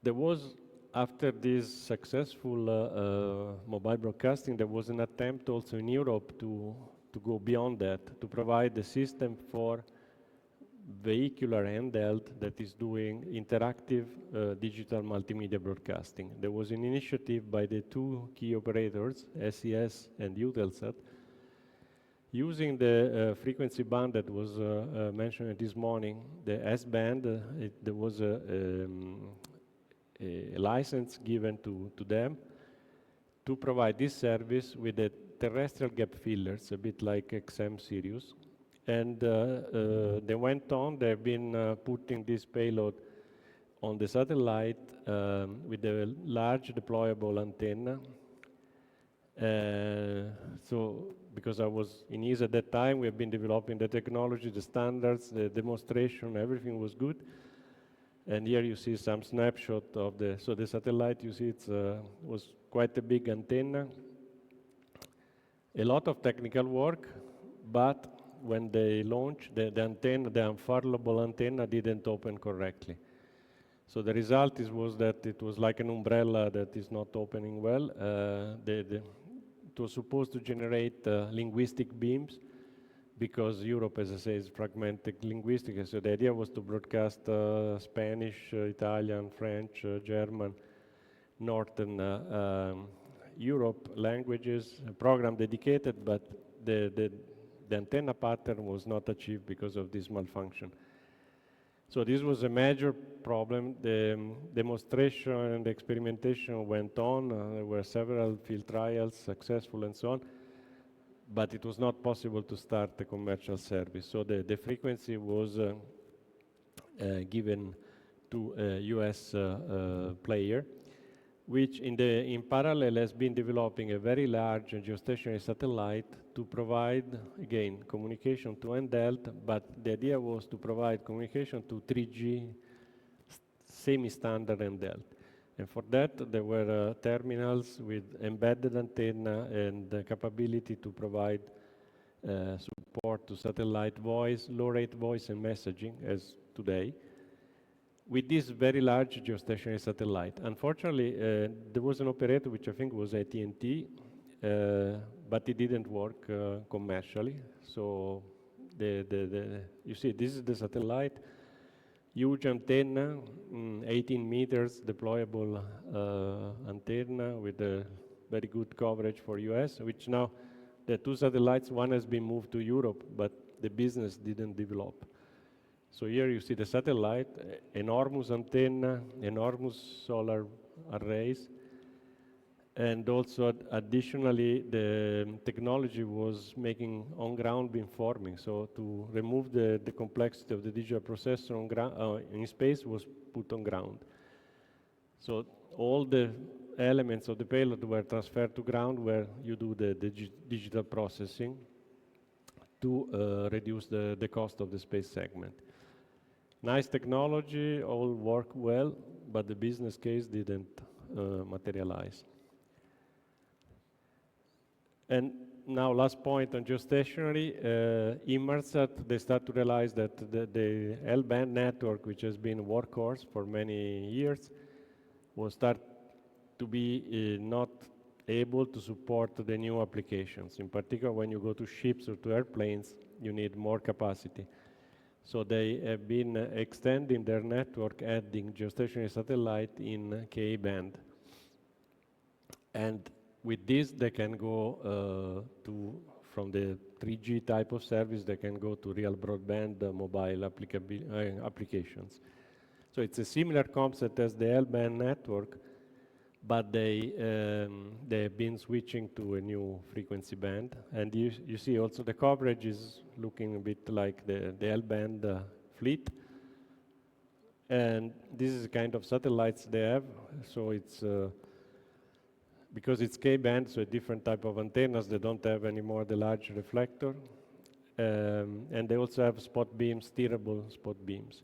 There was, after this successful mobile broadcasting, there was an attempt also in Europe to go beyond that, to provide a system for vehicular handheld that is doing interactive digital multimedia broadcasting. There was an initiative by the two key operators, SES and Eutelsat, using the frequency band that was mentioned this morning, the S-band. There was a license given to them to provide this service with the terrestrial gap fillers, a bit like XM Sirius. And they went on, they've been putting this payload on the satellite with a large deployable antenna. So, because I was in ESA at that time, we have been developing the technology, the standards, the demonstration, everything was good. And here you see some snapshot of so the satellite, you see it was quite a big antenna. A lot of technical work, but when they launched, the antenna, the unfurlable antenna didn't open correctly. So the result was that it was like an umbrella that is not opening well. It was supposed to generate linguistic beams because Europe, as I say, is fragmented linguistically. So the idea was to broadcast Spanish, Italian, French, German, Northern Europe languages, a program dedicated, but the antenna pattern was not achieved because of this malfunction. So this was a major problem. The demonstration and the experimentation went on. There were several field trials, successful and so on, but it was not possible to start the commercial service. So the frequency was given to a US player, which in parallel has been developing a very large geostationary satellite to provide, again, communication to handheld, but the idea was to provide communication to 3G semi-standard handheld. And for that, there were terminals with embedded antenna and the capability to provide support to satellite voice, low-rate voice and messaging, as today, with this very large geostationary satellite. Unfortunately, there was an operator, which I think was AT&T, but it didn't work commercially. So you see, this is the satellite, huge antenna, 18 meters deployable antenna with a very good coverage for US, which now the two satellites, one has been moved to Europe, but the business didn't develop. So here you see the satellite, enormous antenna, enormous solar arrays, and also additionally the technology was making on-ground beamforming. So to remove the complexity of the digital processor on ground, in space was put on ground. So all the elements of the payload were transferred to ground where you do the digital processing to reduce the cost of the space segment. Nice technology, all worked well, but the business case didn't materialize. And now last point on geostationary, Inmarsat, they start to realize that the L-band network, which has been a workhorse for many years, will start to be not able to support the new applications. In particular, when you go to ships or to airplanes, you need more capacity. So they have been extending their network, adding geostationary satellite in Ka-band. And with this, they can go from the 3G type of service, they can go to real broadband mobile applications. So it's a similar concept as the L-band network, but they have been switching to a new frequency band. And you see also the coverage is looking a bit like the L-band fleet. And this is the kind of satellites they have. So it's, because it's K-band, so a different type of antennas, they don't have anymore the large reflector. And they also have spot beams, steerable spot beams.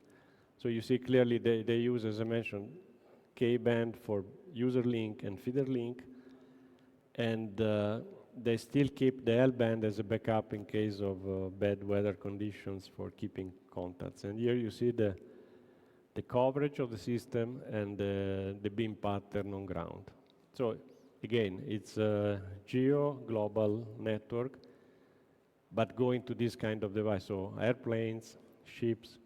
So you see clearly they use, as I mentioned, K-band for user link and feeder link, and they still keep the L-band as a backup in case of bad weather conditions for keeping contacts. And here you see the coverage of the system and the beam pattern on ground. So again, it's a geo global network, but going to this kind of device, so airplanes, ships,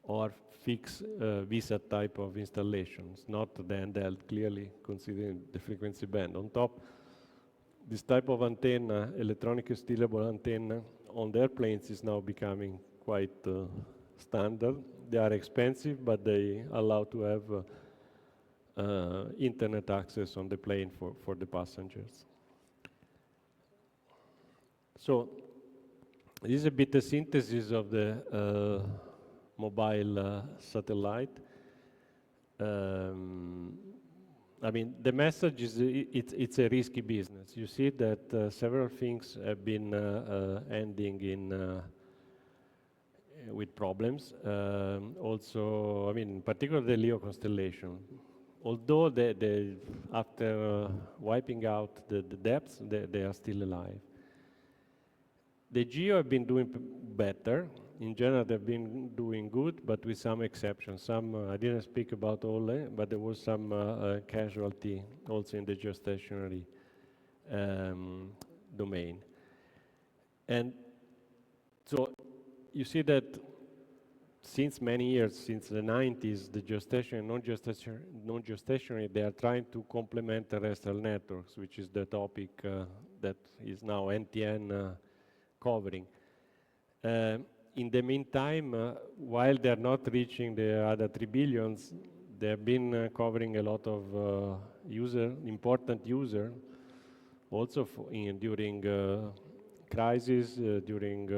or fixed VSAT type of installations, not the handheld, clearly considering the frequency band. On top, this type of antenna, electronic steerable antenna, on the airplanes is now becoming quite standard. They are expensive, but they allow to have internet access on the plane for the passengers. So this is a bit a synthesis of the mobile satellite. I mean, the message is it's a risky business. You see that several things have been ending in with problems. Also, I mean, in particular the LEO constellation. Although they after wiping out the depths, they are still alive. The GEO have been doing better. In general, they've been doing good, but with some exceptions. Some, I didn't speak about all, but there was some casualty also in the geostationary domain. And so you see that since many years, since the 90s, the geostationary, non-geostationary, they are trying to complement terrestrial networks, which is the topic that is now NTN covering. In the meantime, while they're not reaching the other 3 billions, they have been covering a lot of important user, also during crisis, during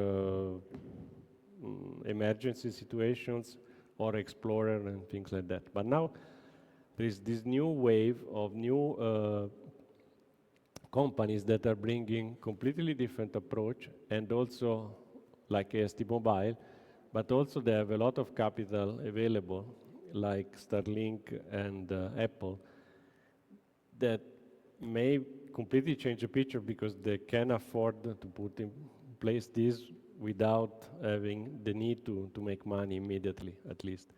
emergency situations, or explorer and things like that. But now there is this new wave of new companies that are bringing completely different approach, and also like AST Mobile, but also they have a lot of capital available, like Starlink and Apple, that may completely change the picture because they can afford to put in place this without having the need to make money immediately, at least.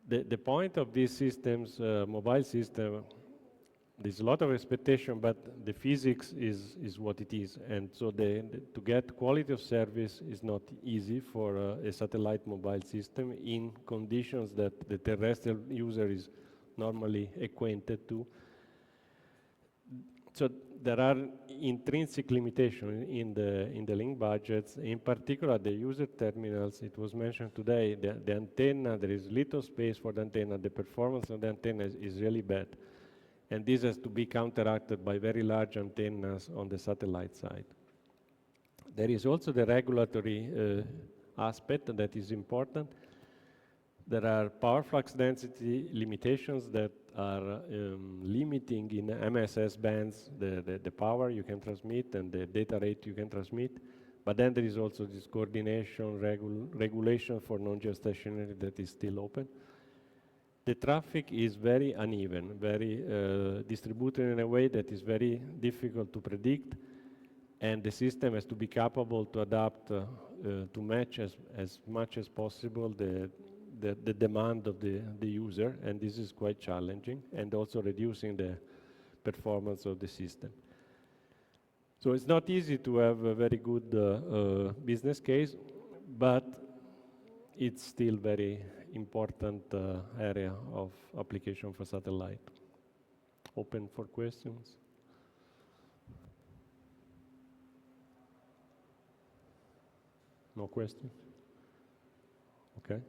The point of these systems, mobile system, there's a lot of expectation, but the physics is what it is. And so to get quality of service is not easy for a satellite mobile system in conditions that the terrestrial user is normally acquainted to. So there are intrinsic limitations in the link budgets, in particular the user terminals. It was mentioned today, the antenna, there is little space for the antenna, the performance of the antenna is really bad. And this has to be counteracted by very large antennas on the satellite side. There is also the regulatory aspect that is important. There are power flux density limitations that are limiting in MSS bands the power you can transmit and the data rate you can transmit. But then there is also this coordination, regulation for non-geostationary that is still open. The traffic is very uneven, very distributed in a way that is very difficult to predict, and the system has to be capable to adapt to match as much as possible the demand of the user, and this is quite challenging, and also reducing the performance of the system. So it's not easy to have a very good business case, but it's still very important area of application for satellite. Open for questions. No questions? Okay.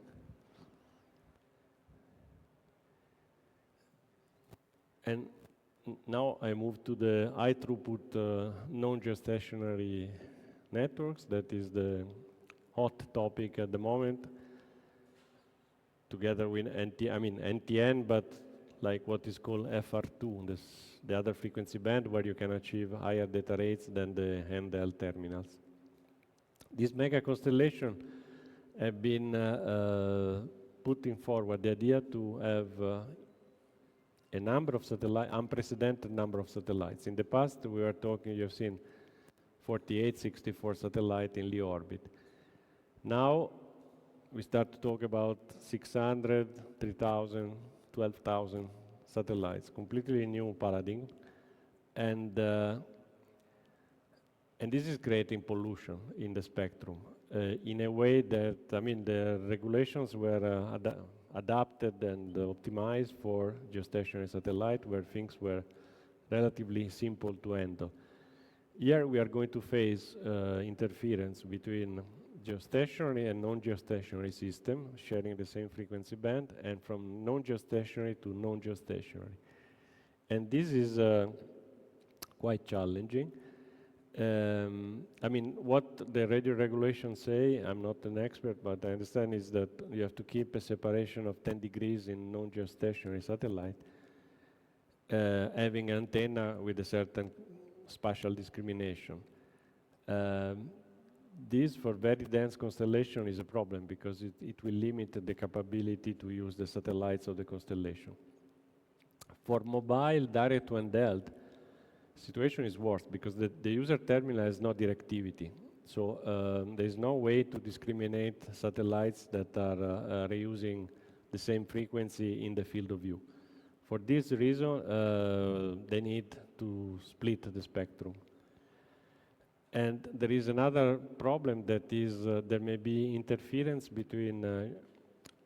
And now I move to the high throughput non-geostationary networks. That is the hot topic at the moment, together with NTN, but like what is called FR2, the other frequency band where you can achieve higher data rates than the handheld terminals. This mega constellation have been putting forward the idea to have a number of satellites, unprecedented number of satellites. In the past, we were talking, you have seen 48, 64 satellites in LEO orbit. Now, we start to talk about 600, 3,000, 12,000 satellites, completely new paradigm. And this is creating pollution in the spectrum in a way that, the regulations were adapted and optimized for geostationary satellite where things were relatively simple to handle. Here we are going to face interference between geostationary and non-geostationary system sharing the same frequency band, and from non-geostationary to non-geostationary. And this is quite challenging. What the radio regulations say, I'm not an expert, but I understand is that you have to keep a separation of 10 degrees in non-geostationary satellite, having an antenna with a certain spatial discrimination. This, for very dense constellation, is a problem because it will limit the capability to use the satellites of the constellation. For mobile direct to handheld, situation is worse because the user terminal has no directivity. So there is no way to discriminate satellites that are reusing the same frequency in the field of view. For this reason, they need to split the spectrum. And there is another problem that is there may be interference between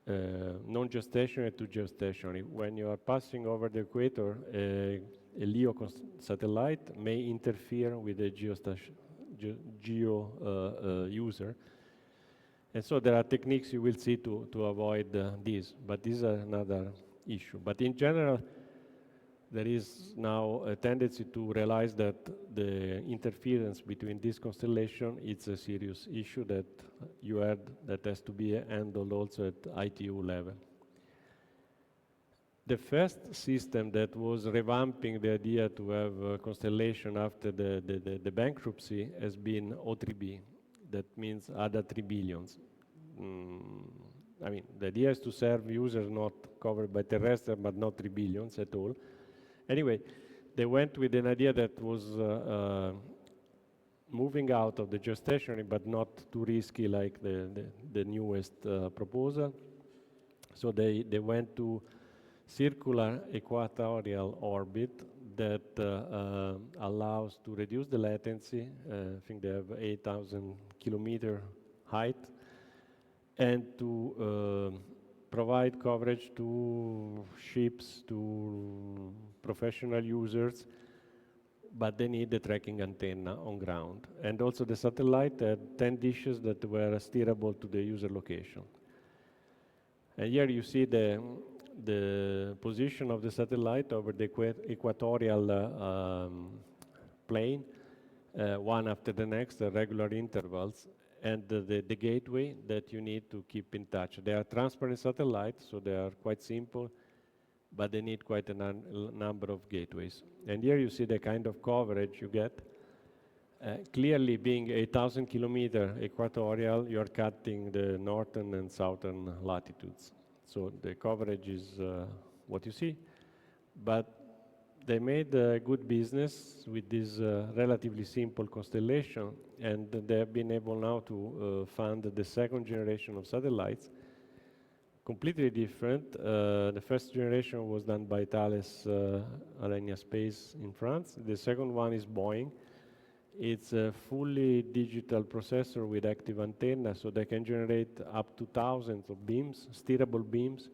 non-geostationary to geostationary. When you are passing over the equator, a LEO satellite may interfere with the geo user. And so there are techniques you will see to avoid this, but this is another issue. But in general, there is now a tendency to realize that the interference between this constellation is a serious issue that you heard that has to be handled also at ITU level. The first system that was revamping the idea to have a constellation after the bankruptcy has been O3b. That means ADA 3 billions. I mean, the idea is to serve users not covered by terrestrial, but not 3 billions at all. Anyway, they went with an idea that was moving out of the geostationary, but not too risky like the newest proposal. So they went to circular equatorial orbit that allows to reduce the latency. I think they have 8,000 kilometer height, and to provide coverage to ships, to professional users, but they need the tracking antenna on ground. And also the satellite had 10 dishes that were steerable to the user location. And here you see the position of the satellite over the equatorial plane, one after the next, at regular intervals, and the gateway that you need to keep in touch. They are transparent satellites, so they are quite simple, but they need quite a number of gateways. And here you see the kind of coverage you get. Clearly, being 8,000 kilometer equatorial, you are cutting the northern and southern latitudes. So the coverage is what you see. But they made a good business with this relatively simple constellation, and they have been able now to fund the second generation of satellites, completely different. The first generation was done by Thales Alenia Space in France. The second one is Boeing. It's a fully digital processor with active antenna, so they can generate up to thousands of beams, steerable beams,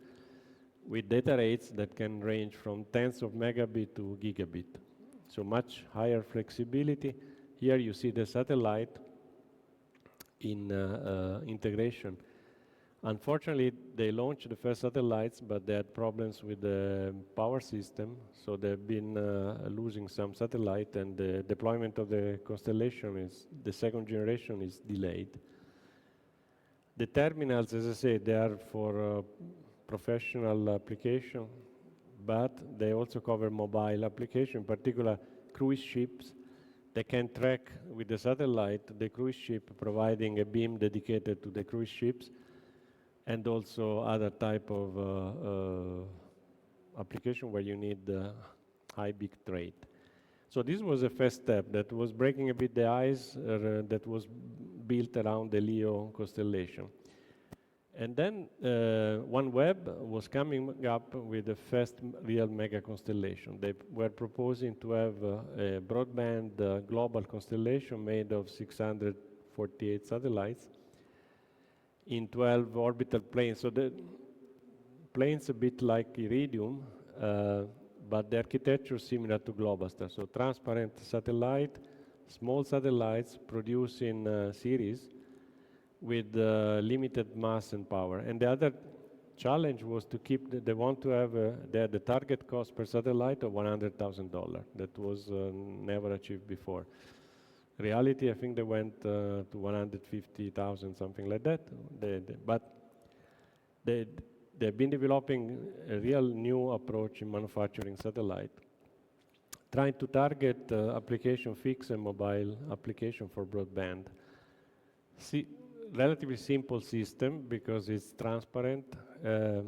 with data rates that can range from tens of megabit to gigabit. So much higher flexibility. Here you see the satellite in integration. Unfortunately, they launched the first satellites, but they had problems with the power system, so they've been losing some satellite, and the deployment of the constellation the second generation is delayed. The terminals, as I said, they are for professional application, but they also cover mobile application, in particular cruise ships. They can track with the satellite the cruise ship, providing a beam dedicated to the cruise ships, and also other type of application where you need high bit rate. So this was a first step that was breaking a bit the ice that was built around the LEO constellation. And then OneWeb was coming up with the first real mega constellation. They were proposing to have a broadband global constellation made of 648 satellites in 12 orbital planes. So the planes a bit like Iridium, but the architecture is similar to Globastar. So transparent satellite, small satellites produced in series with limited mass and power. And the other challenge was to keep, they want to have the target cost per satellite of $100,000. That was never achieved before. Reality, I think they went to 150,000, something like that. But they've been developing a real new approach in manufacturing satellite, trying to target application fixed and mobile application for broadband. Relatively simple system because it's transparent.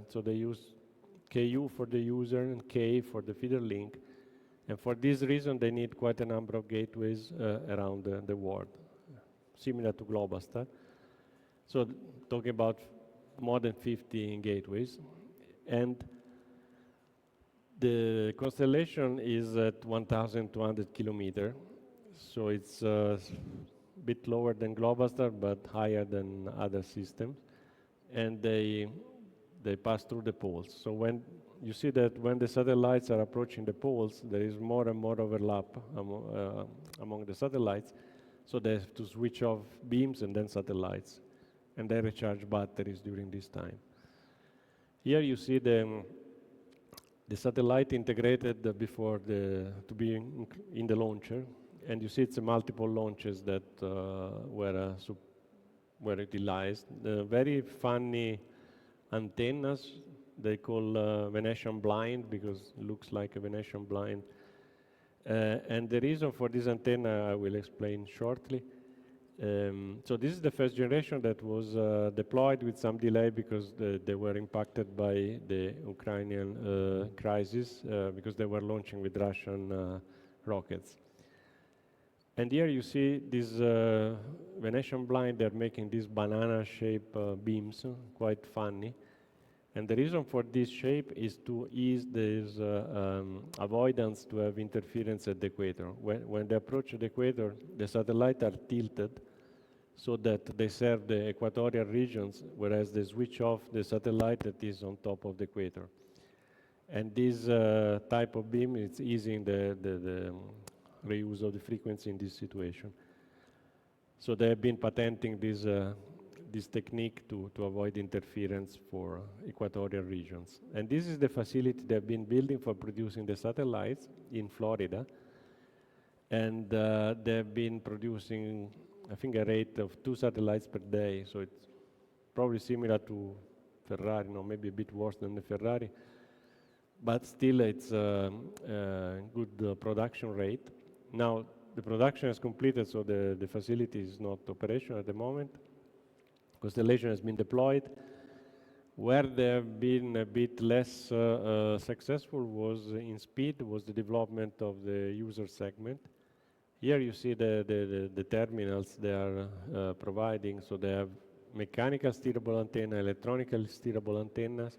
So they use KU for the user and K for the feeder link. And for this reason, they need quite a number of gateways around the world, similar to Globastar. So talking about more than 50 gateways. And the constellation is at 1,200 kilometers. So it's a bit lower than Globastar, but higher than other systems. And they pass through the poles. So when you see that when the satellites are approaching the poles, there is more and more overlap among the satellites. So they have to switch off beams and then satellites. And they recharge batteries during this time. Here you see the satellite integrated before to be in the launcher. And you see it's multiple launches that were utilized. Very funny antennas. They call Venetian blind because it looks like a Venetian blind. And the reason for this antenna I will explain shortly. So this is the first generation that was deployed with some delay because they were impacted by the Ukrainian crisis because they were launching with Russian rockets. And here you see this Venetian blind, they're making these banana-shaped beams, quite funny. And the reason for this shape is to ease this avoidance to have interference at the equator. When they approach the equator, the satellites are tilted so that they serve the equatorial regions, whereas they switch off the satellite that is on top of the equator. And this type of beam is easing the reuse of the frequency in this situation. So they have been patenting this technique to avoid interference for equatorial regions. And this is the facility they've been building for producing the satellites in Florida. And they've been producing, I think, a rate of 2 satellites per day. So it's probably similar to Ferrari, no, maybe a bit worse than the Ferrari. But still, it's a good production rate. Now, the production is completed, so the facility is not operational at the moment. Constellation has been deployed. Where they have been a bit less successful was in speed, was the development of the user segment. Here you see the terminals they are providing. So they have mechanical steerable antenna, electronically steerable antennas,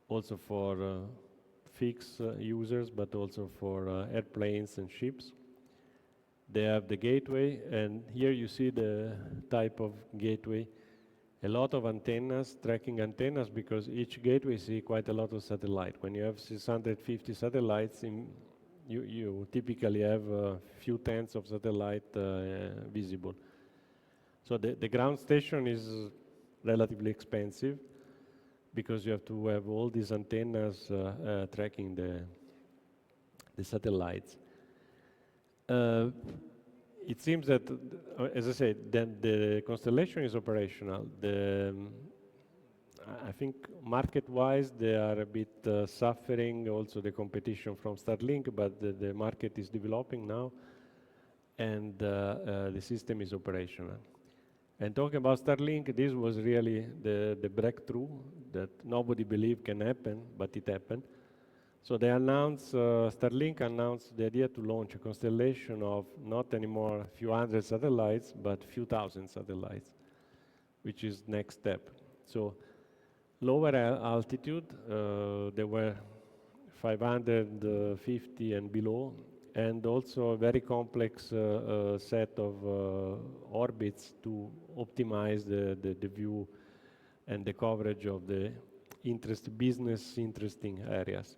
also for fixed users, but also for airplanes and ships. They have the gateway, and here you see the type of gateway. A lot of antennas, tracking antennas, because each gateway see quite a lot of satellite. When you have 650 satellites, you typically have a few tens of satellite visible. So the ground station is relatively expensive, because you have to have all these antennas tracking the satellites. It seems that, as I said, then the constellation is operational. I think market-wise, they are a bit suffering also the competition from Starlink, but the market is developing now, and the system is operational. And talking about Starlink, this was really the breakthrough that nobody believed can happen, but it happened. So they announced, Starlink announced the idea to launch a constellation of not anymore a few hundred satellites, but a few thousand satellites, which is next step. So lower altitude, there were 550 and below, and also a very complex set of orbits to optimize the view and the coverage of the business interesting areas.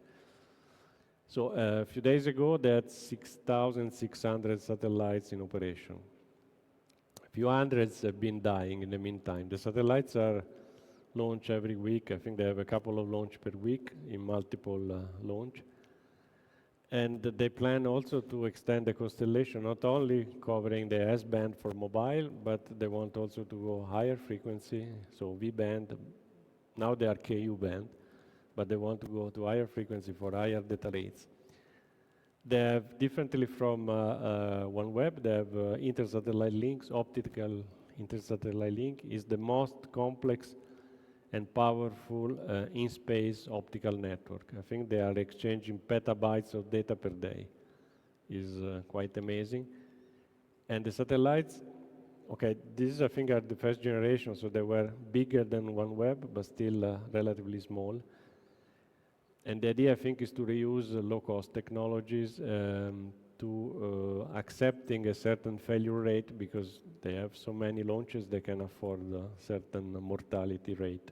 So a few days ago, they had 6,600 satellites in operation. A few hundreds have been dying in the meantime. The satellites are launched every week. I think they have a couple of launch per week in multiple launch. And they plan also to extend the constellation, not only covering the S-band for mobile, but they want also to go higher frequency, so V-band. Now they are Ku band, but they want to go to higher frequency for higher data rates. They have, differently from OneWeb, they have inter-satellite links. Optical inter-satellite link is the most complex and powerful in-space optical network. I think they are exchanging petabytes of data per day. Is quite amazing. And the satellites, okay, this is, I think, are the first generation, so they were bigger than OneWeb, but still relatively small. And the idea, I think, is to reuse low-cost technologies to accepting a certain failure rate, because they have so many launches, they can afford a certain mortality rate.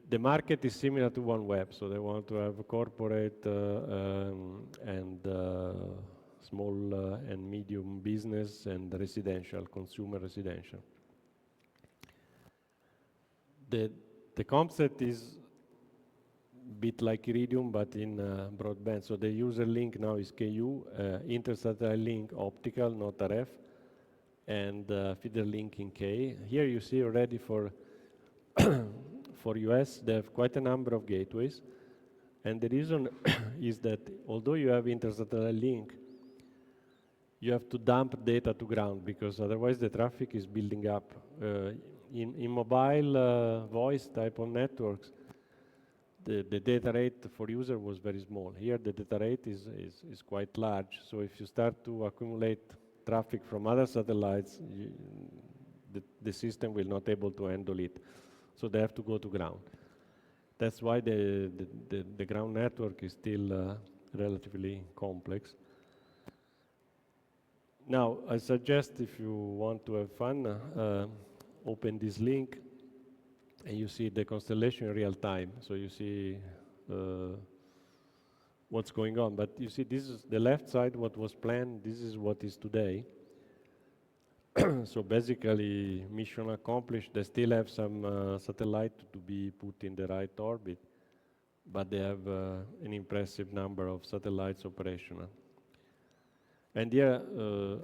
The market is similar to OneWeb, so they want to have corporate and small and medium business and residential, consumer residential. The concept is a bit like Iridium, but in broadband. So the user link now is Ku, inter-satellite link optical, not RF, and feeder link in K. Here you see already for for US, they have quite a number of gateways. And the reason is that although you have inter-satellite link, you have to dump data to ground because otherwise the traffic is building up. In mobile voice type of networks, the data rate for user was very small. Here the data rate is quite large. So if you start to accumulate traffic from other satellites, the system will not able to handle it. So they have to go to ground. That's why the ground network is still relatively complex. Now, I suggest if you want to have fun, open this link and you see the constellation in real time. So you see what's going on. But you see, this is the left side, what was planned. This is what is today. So basically, mission accomplished. They still have some satellite to be put in the right orbit, but they have an impressive number of satellites operational. And here,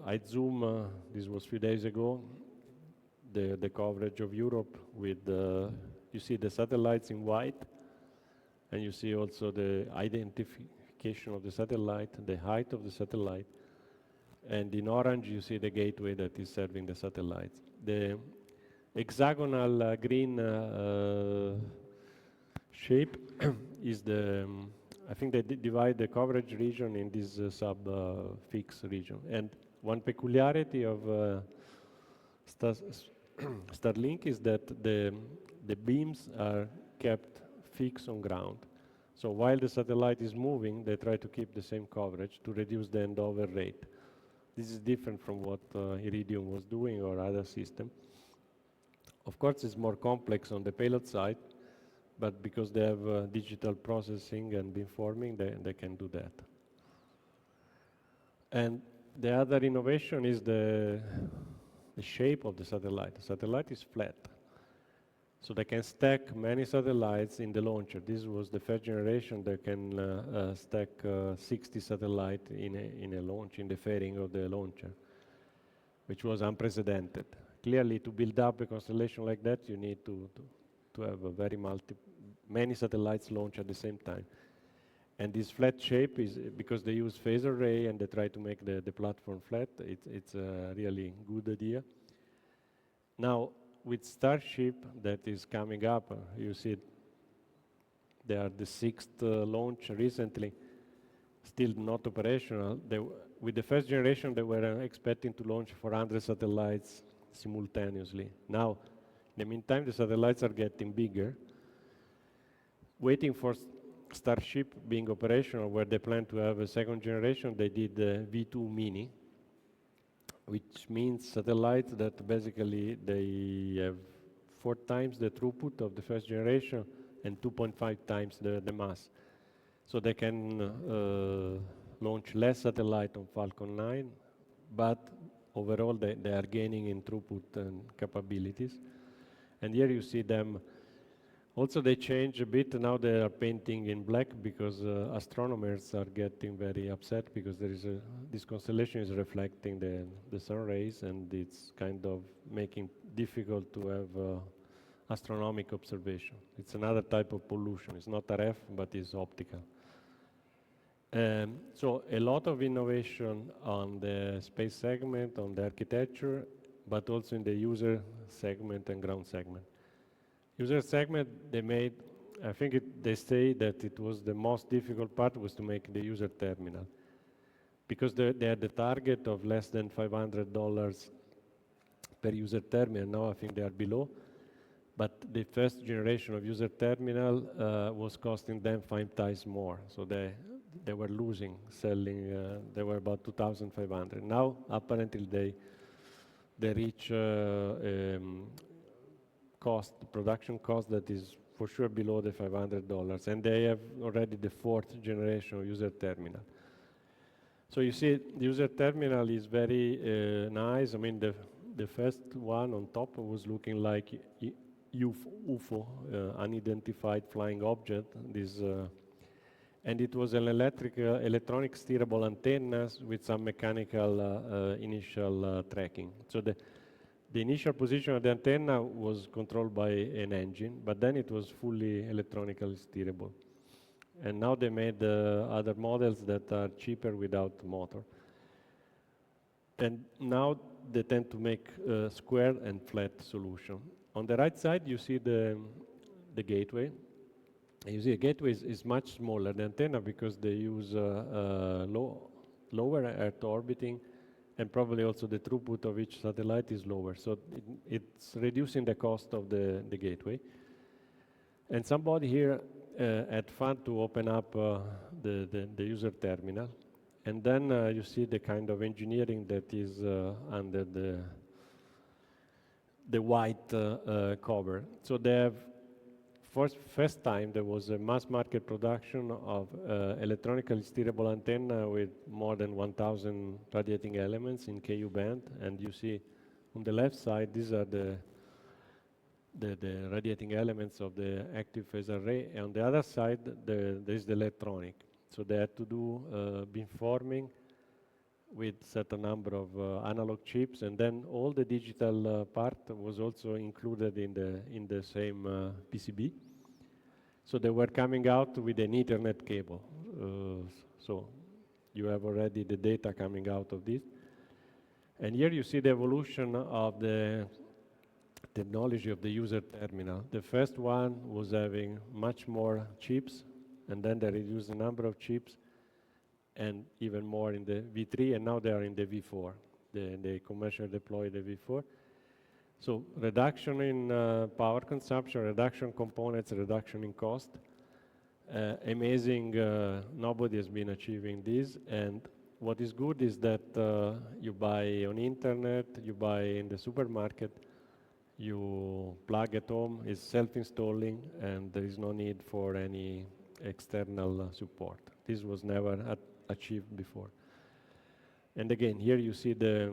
I zoom, this was a few days ago, the coverage of Europe with, you see the satellites in white, and you see also the identification of the satellite, the height of the satellite, and in orange you see the gateway that is serving the satellites. The hexagonal green shape is the, I think they divide the coverage region in this sub-fixed region. And one peculiarity of Starlink is that the beams are kept fixed on ground. So while the satellite is moving, they try to keep the same coverage to reduce the handover rate. This is different from what Iridium was doing or other system. Of course, it's more complex on the payload side, but because they have digital processing and beamforming, they can do that. And the other innovation is the shape of the satellite. The satellite is flat. So they can stack many satellites in the launcher. This was the first generation that can stack 60 satellites in a launch, in the fairing of the launcher, which was unprecedented. Clearly, to build up a constellation like that, you need to have a many satellites launch at the same time. And this flat shape is because they use phased array and they try to make the platform flat. It's a really good idea. Now, with Starship that is coming up, you see they are the 6th launch recently, still not operational. With the first generation, they were expecting to launch 400 satellites simultaneously. Now, in the meantime, the satellites are getting bigger. Waiting for Starship being operational, where they plan to have a second generation, they did the V2 Mini, which means satellites that basically they have 4 times the throughput of the first generation and 2.5 times the mass. So they can launch less satellite on Falcon 9, but overall they are gaining in throughput and capabilities. And here you see them. Also, they change a bit. Now they are painting in black because astronomers are getting very upset because this constellation is reflecting the sun rays, and it's kind of making difficult to have astronomical observation. It's another type of pollution. It's not RF, but it's optical. So a lot of innovation on the space segment, on the architecture, but also in the user segment and ground segment. User segment, they made, I think they say that it was the most difficult part was to make the user terminal. Because they had the target of less than $500 per user terminal. Now I think they are below. But the first generation of user terminal was costing them 5 times more. So they were losing, selling, they were about 2,500. Now, apparently they reach production cost that is for sure below the $500, and they have already the 4th generation of user terminal. So you see, the user terminal is very nice. I mean, the first one on top was looking like UFO, unidentified flying object. And it was an electronic steerable antennas with some mechanical initial tracking. So the initial position of the antenna was controlled by an engine, but then it was fully electronically steerable. And now they made other models that are cheaper without motor. And now they tend to make square and flat solution. On the right side, you see the gateway. And you see the gateway is much smaller than antenna because they use lower Earth orbiting, and probably also the throughput of each satellite is lower. So it's reducing the cost of the gateway. And somebody here had fun to open up the user terminal. And then you see the kind of engineering that is under the white cover. So they have, first time there was a mass market production of electronically steerable antenna with more than 1,000 radiating elements in Ku band. And you see on the left side, these are the radiating elements of the active phase array. And on the other side, there is the electronic. So they had to do beamforming with certain number of analog chips, and then all the digital part was also included in the same PCB. So they were coming out with an Ethernet cable. So you have already the data coming out of this. And here you see the evolution of the technology of the user terminal. The first one was having much more chips, and then they reduced the number of chips, and even more in the V3, and now they are in the V4. They commercially deploy the V4. So reduction in power consumption, reduction components, reduction in cost. Amazing, nobody has been achieving this. And what is good is that you buy on internet, you buy in the supermarket, you plug at home, it's self-installing, and there is no need for any external support. This was never achieved before. And again, here you see the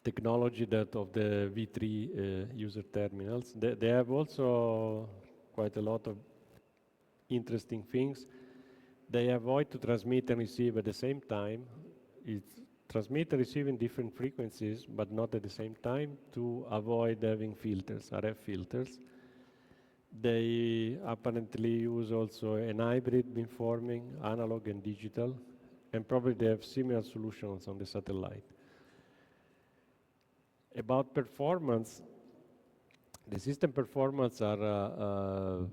technology that of the V3 user terminals. They have also quite a lot of interesting things. They avoid to transmit and receive at the same time. It's transmit and receive in different frequencies, but not at the same time, to avoid having filters, RF filters. They apparently use also an hybrid beamforming, analog and digital, and probably they have similar solutions on the satellite. About performance, the system performance are,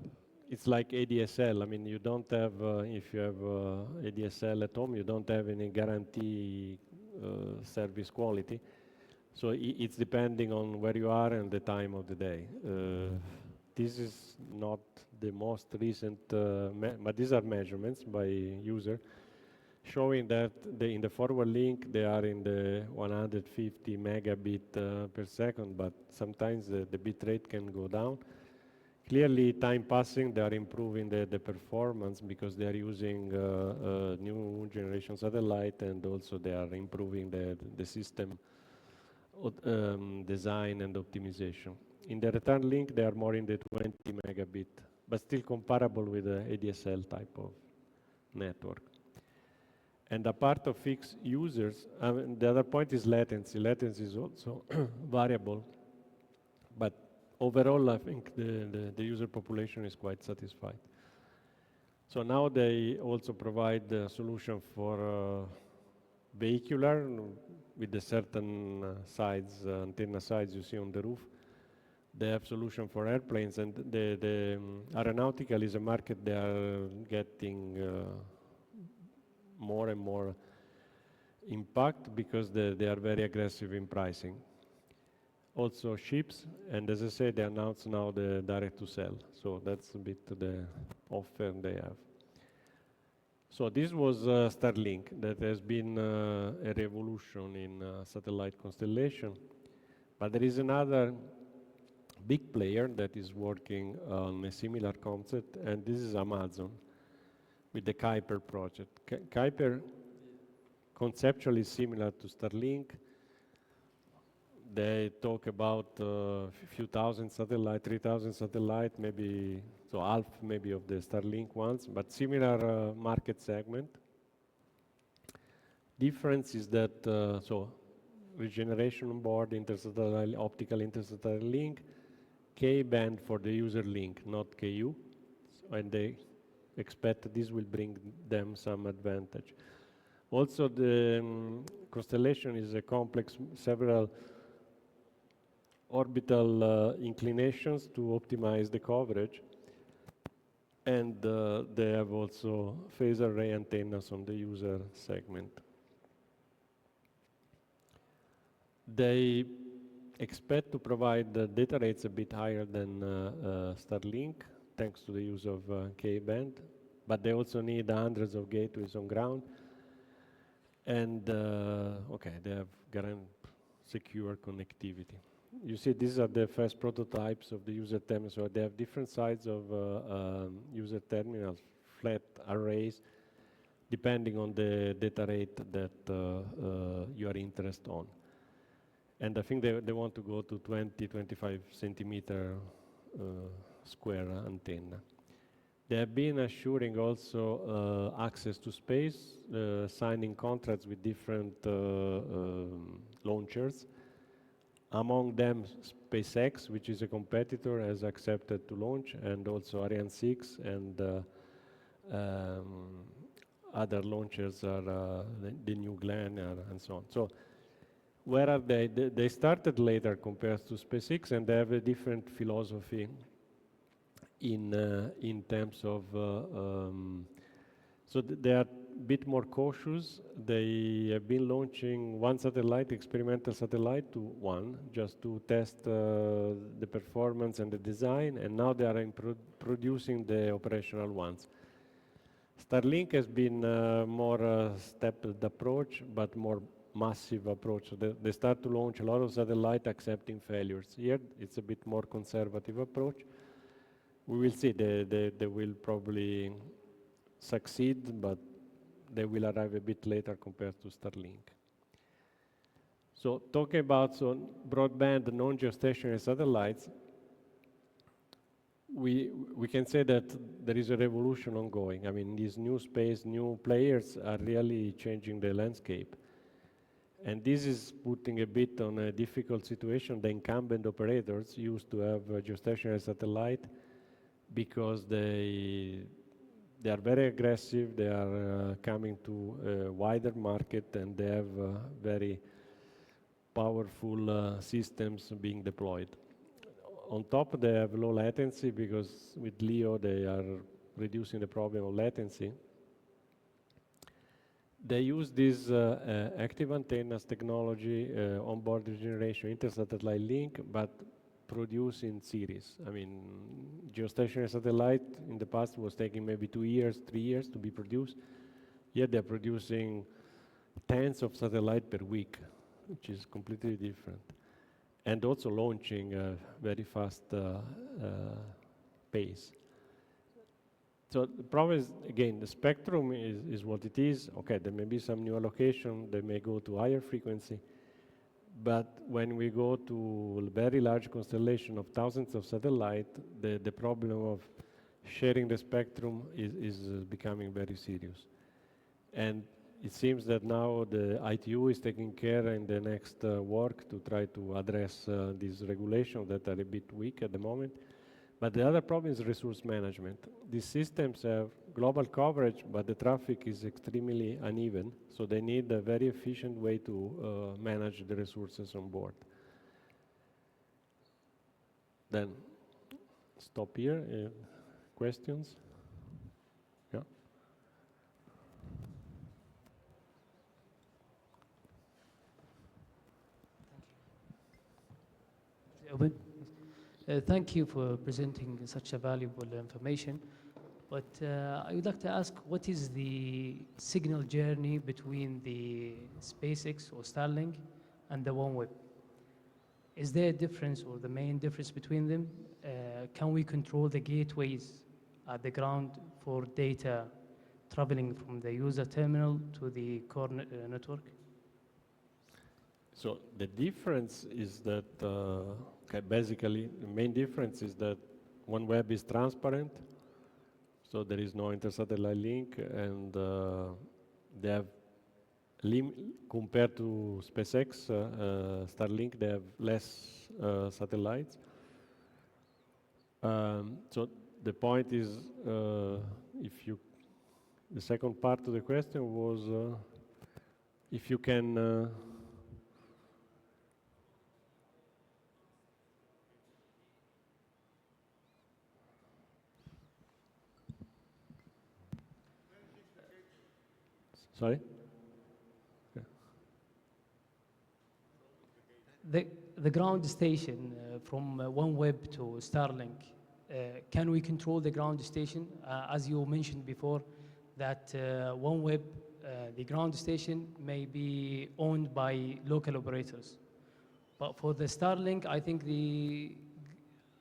it's like ADSL. I mean, you don't have, if you have ADSL at home, you don't have any guarantee service quality. So it's depending on where you are and the time of the day. This is not the most recent, but these are measurements by user, showing that in the forward link, they are in the 150 megabit per second, but sometimes the bit rate can go down. Clearly, time passing, they are improving the performance because they are using new generation satellite, and also they are improving the system design and optimization. In the return link, they are more in the 20 megabit, but still comparable with the ADSL type of network. And a part of fixed users, the other point is latency. Latency is also variable, but overall, I think the user population is quite satisfied. So now they also provide a solution for vehicular with the certain sides, antenna sides you see on the roof. They have solution for airplanes, and the aeronautical is a market they are getting more and more impact because they are very aggressive in pricing. Also ships, and as I said, they announced now the direct to sell. So that's a bit the offer they have. So this was Starlink. That has been a revolution in satellite constellation. But there is another big player that is working on a similar concept, and this is Amazon with the Kuiper project. Kuiper conceptually similar to Starlink. They talk about a few thousand satellite, 3,000 satellite, maybe, so half maybe of the Starlink ones, but similar market segment. Difference is that, so regeneration on board, intersatellite, optical intersatellite link, K-band for the user link, not KU, and they expect this will bring them some advantage. Also, the constellation is a complex, several orbital inclinations to optimize the coverage. And they have also phased array antennas on the user segment. They expect to provide data rates a bit higher than Starlink, thanks to the use of K-band, but they also need hundreds of gateways on ground. And okay, they have secure connectivity. You see, these are the first prototypes of the user terminal. So they have different sizes of user terminals, flat arrays, depending on the data rate that you are interested on. And I think they want to go to 20, 25 centimeter square antenna. They have been assuring also access to space, signing contracts with different launchers. Among them, SpaceX, which is a competitor, has accepted to launch, and also Ariane 6 and other launchers are the New Glenn and so on. So where are they? They started later compared to SpaceX, and they have a different philosophy in terms of so they are a bit more cautious. They have been launching one satellite, experimental satellite, just to test the performance and the design, and now they are producing the operational ones. Starlink has been more stepped approach, but more massive approach. So they start to launch a lot of satellites accepting failures. Here, it's a bit more conservative approach. We will see. They will probably succeed, but they will arrive a bit later compared to Starlink. So talking about broadband non-geostationary satellites, we can say that there is a revolution ongoing. I mean, these new space, new players are really changing the landscape. And this is putting a bit on a difficult situation. The incumbent operators used to have a geostationary satellite because they are very aggressive, they are coming to a wider market, and they have very powerful systems being deployed. On top, they have low latency because with LEO they are reducing the problem of latency. They use this active antennas technology, onboard regeneration, inter-satellite link, but produce in series. I mean, geostationary satellite in the past was taking maybe 2 years, 3 years to be produced. Yet they're producing tens of satellites per week, which is completely different. And also launching a very fast pace. So the problem is, again, the spectrum is what it is. Okay, there may be some new allocation, they may go to higher frequency. But when we go to a very large constellation of thousands of satellites, the problem of sharing the spectrum is becoming very serious. And it seems that now the ITU is taking care in the next work to try to address these regulations that are a bit weak at the moment. But the other problem is resource management. These systems have global coverage, but the traffic is extremely uneven, so they need a very efficient way to manage the resources on board. Then, stop here. Questions? Yeah. Thank you for presenting such a valuable information. But I would like to ask, what is the signal journey between the SpaceX or Starlink and the OneWeb? Is there a difference or the main difference between them? Can we control the gateways at the ground for data traveling from the user terminal to the core network? So the difference is that, basically, the main difference is that OneWeb is transparent, so there is no inter-satellite link, and they have, compared to SpaceX, Starlink, they have less satellites. So the point is, the second part of the question was, if you can sorry? The ground station from OneWeb to Starlink, can we control the ground station? As you mentioned before, that OneWeb, the ground station may be owned by local operators. But for the Starlink, I think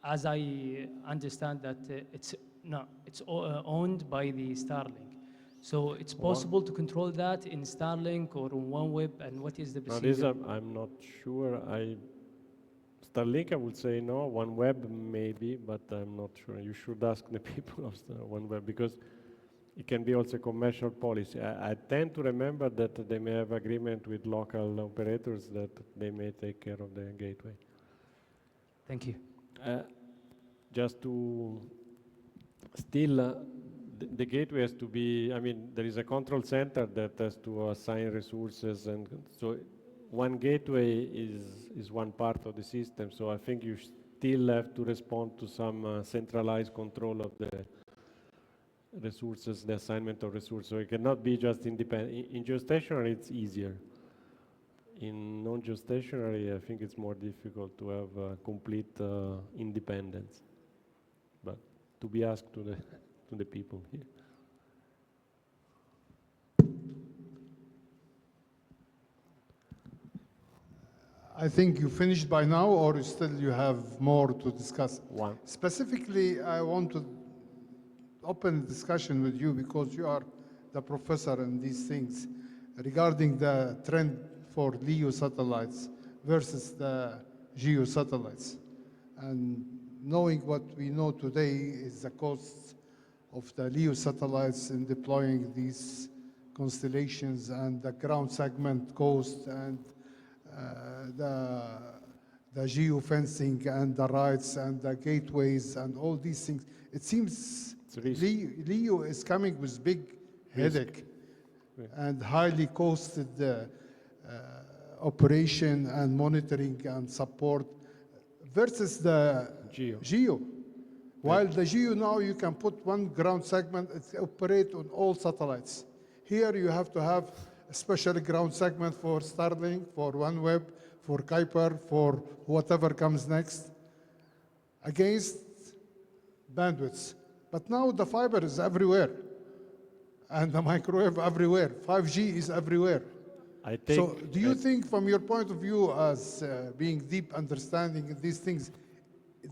as I understand that it's owned by the Starlink. So it's possible to control that in Starlink or on OneWeb, and what is the Now this procedure? I'm not sure. Starlink, I would say no. OneWeb maybe, but I'm not sure. You should ask the people of OneWeb, because it can be also commercial policy. I tend to remember that they may have agreement with local operators that they may take care of the gateway. Thank you. Just to still, the gateway has to be, I mean, there is a control center that has to assign resources, and so one gateway is one part of the system. So I think you still have to respond to some centralized control of the resources, the assignment of resources. So it cannot be just independent. In geostationary, it's easier. In non-geostationary, I think it's more difficult to have complete independence. But to be asked to the people here. I think you finished by now, or still you have more to discuss? One. Specifically, I want to open a discussion with you, because you are the professor in these things, regarding the trend for LEO satellites versus the GEO satellites. And knowing what we know today is the costs of the LEO satellites in deploying these constellations, and the ground segment cost, and the geofencing, and the rights, and the gateways, and all these things. It seems LEO is coming with big headache and highly costed operation and monitoring and support versus the GEO. While the GEO now, you can put one ground segment, it operate on all satellites. Here you have to have a special ground segment for Starlink, for OneWeb, for Kuiper, for whatever comes next, against bandwidths. But now the fiber is everywhere, and the microwave everywhere. 5G is everywhere. So do you think, from your point of view as being deep understanding in these things,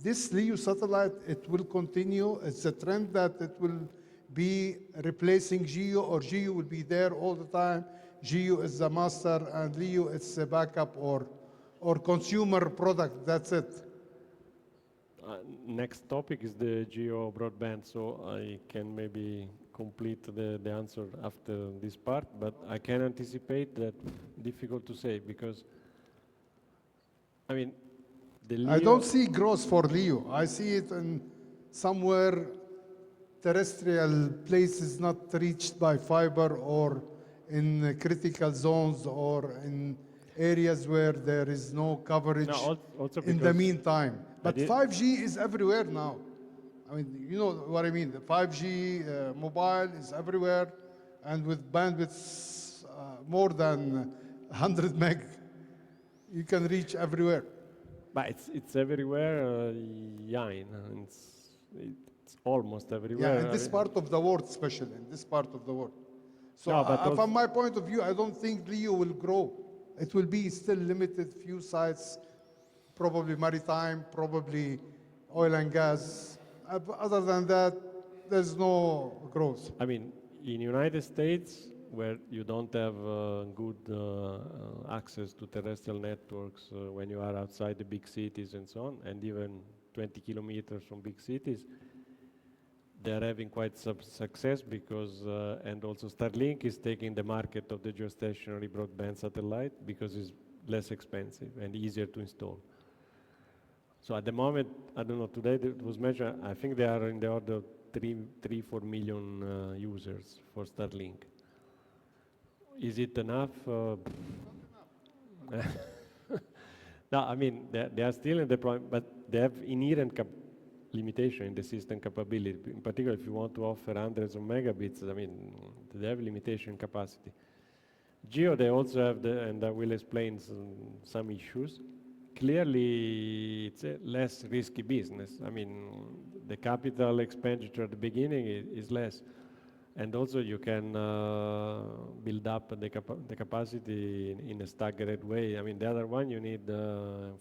this LEO satellite, it will continue? It's a trend that it will be replacing GEO, or GEO will be there all the time? GEO is the master, and LEO is a backup or consumer product, that's it. Next topic is the geo broadband, so I can maybe complete the answer after this part, but I can anticipate that. Difficult to say, because I mean, the LEO, I don't see growth for LEO. I see it in somewhere terrestrial places not reached by fiber, or in critical zones, or in areas where there is no coverage in the meantime. But 5G is everywhere now. I mean, you know what I mean. The 5G mobile is everywhere, and with bandwidths more than 100 meg, you can reach everywhere. But it's everywhere, it's almost everywhere. Yeah, in this part of the world, especially in this part of the world. So No, from my point of view, I don't think LEO will grow. It will be still limited, few sites, probably maritime, probably oil and gas. Other than that, there's no growth. I mean, in United States, where you don't have good access to terrestrial networks when you are outside the big cities and so on, and even 20 kilometers from big cities, they are having quite some success, because, and also Starlink is taking the market of the geostationary broadband satellite, because it's less expensive and easier to install. So at the moment, I don't know, today it was mentioned, I think they are in the order of 3-4 million users for Starlink. Is it enough? No, I mean, they are still in deployment, but they have inherent limitation in the system capability. In particular, if you want to offer hundreds of megabits, I mean, they have limitation capacity. Geo, they also have and I will explain some issues. Clearly, it's a less risky business. I mean, the capital expenditure at the beginning is less. And also you can build up the capacity in a staggered way. I mean, the other one, you need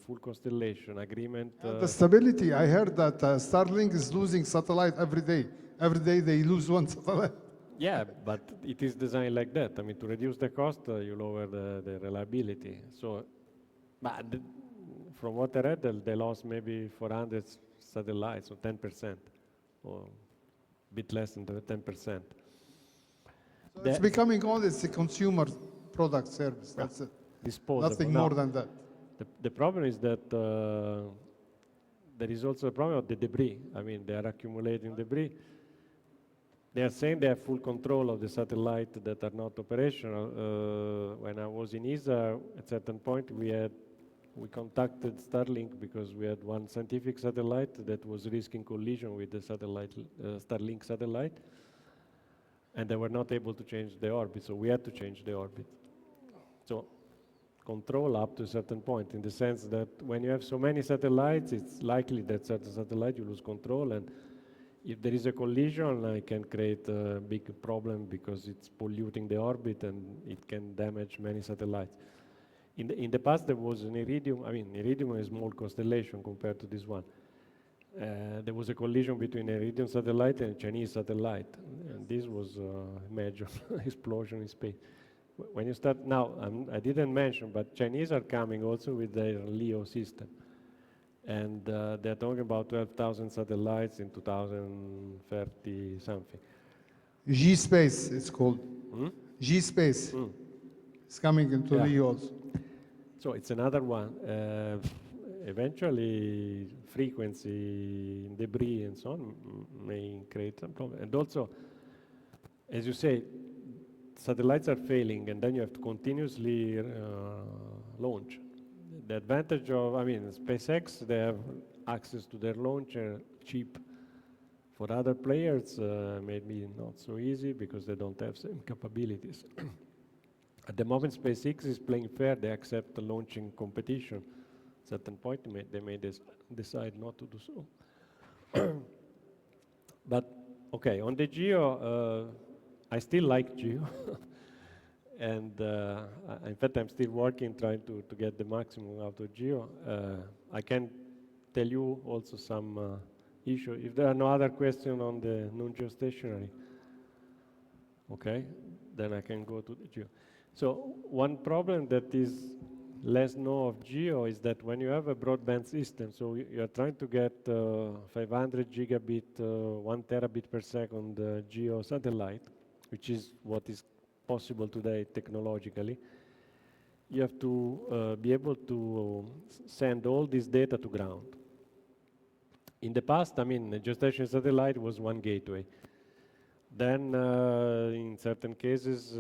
full constellation agreement. The stability, I heard that Starlink is losing satellite every day. Every day they lose one satellite. Yeah, but it is designed like that. I mean, to reduce the cost, you lower the reliability. So, but from what I read, they lost maybe 400 satellites, so 10%, or a bit less than 10%. So it's becoming all it's a consumer product service. That's it. Disposable. Nothing Now, more than that. the problem is that there is also a problem of the debris. I mean, they are accumulating debris. They are saying they have full control of the satellite that are not operational. When I was in ESA, at a certain point, we contacted Starlink because we had one scientific satellite that was risking collision with the satellite, Starlink satellite, and they were not able to change the orbit, so we had to change the orbit. So control up to a certain point, in the sense that when you have so many satellites, it's likely that certain satellite you lose control, and if there is a collision, it can create a big problem because it's polluting the orbit and it can damage many satellites. In the past, there was an Iridium. I mean, Iridium is a small constellation compared to this one. There was a collision between an Iridium satellite and a Chinese satellite, and this was a major explosion in space. When you start now, I didn't mention, but Chinese are coming also with their LEO system, and they're talking about 12,000 satellites in 2030 something. G-Space, it's called. Hmm? G-Space. It's coming into Yeah. LEO also. So it's another one. Eventually, frequency, debris, and so on may create some problem. And also, as you say, satellites are failing, and then you have to continuously launch. The advantage of, I mean, SpaceX, they have access to their launcher cheap. For other players, maybe not so easy because they don't have same capabilities. At the moment, SpaceX is playing fair. They accept the launching competition. At a certain point, they may decide not to do so. But, okay, on the GEO, I still like GEO. And in fact, I'm still working, trying to get the maximum out of GEO. I can tell you also some issue. If there are no other questions on the non-geostationary, okay, then I can go to the GEO. So one problem that is less known of GEO is that when you have a broadband system, so you are trying to get 500 gigabit, 1 terabit per second GEO satellite, which is what is possible today technologically, you have to be able to send all this data to ground. In the past, I mean, a geostationary satellite was one gateway. Then, in certain cases,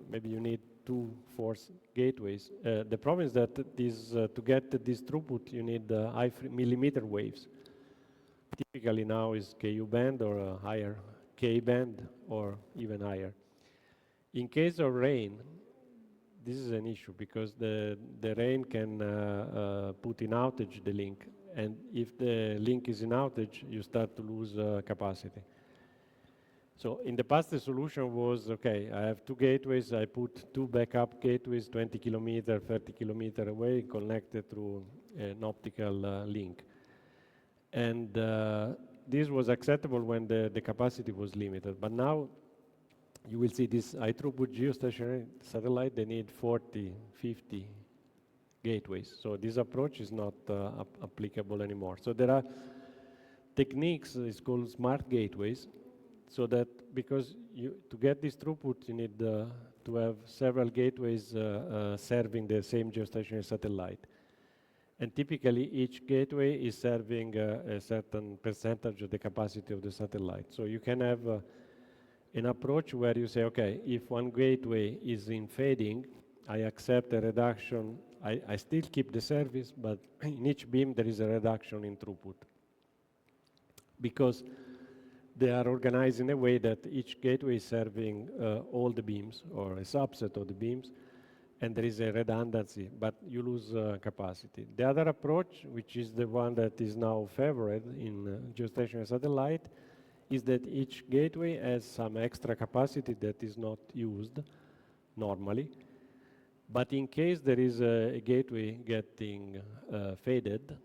maybe you need 2 force gateways. The problem is that to get this throughput, you need high millimeter waves. Typically now is Ku band or higher K band or even higher. In case of rain, this is an issue because the rain can put in outage the link. And if the link is in outage, you start to lose capacity. So in the past, the solution was, okay, I have 2 gateways, I put 2 backup gateways 20 kilometer, 30 kilometer away, connected through an optical link. And this was acceptable when the capacity was limited. But now you will see this high throughput geostationary satellite, they need 40, 50 gateways. So this approach is not applicable anymore. So there are techniques, it's called smart gateways, so that because to get this throughput, you need to have several gateways serving the same geostationary satellite. And typically, each gateway is serving a certain percentage of the capacity of the satellite. So you can have an approach where you say, okay, if one gateway is in fading, I accept a reduction. I still keep the service, but in each beam there is a reduction in throughput. Because they are organized in a way that each gateway is serving all the beams or a subset of the beams, and there is a redundancy, but you lose capacity. The other approach, which is the one that is now favored in geostationary satellite, is that each gateway has some extra capacity that is not used normally. But in case there is a gateway getting faded,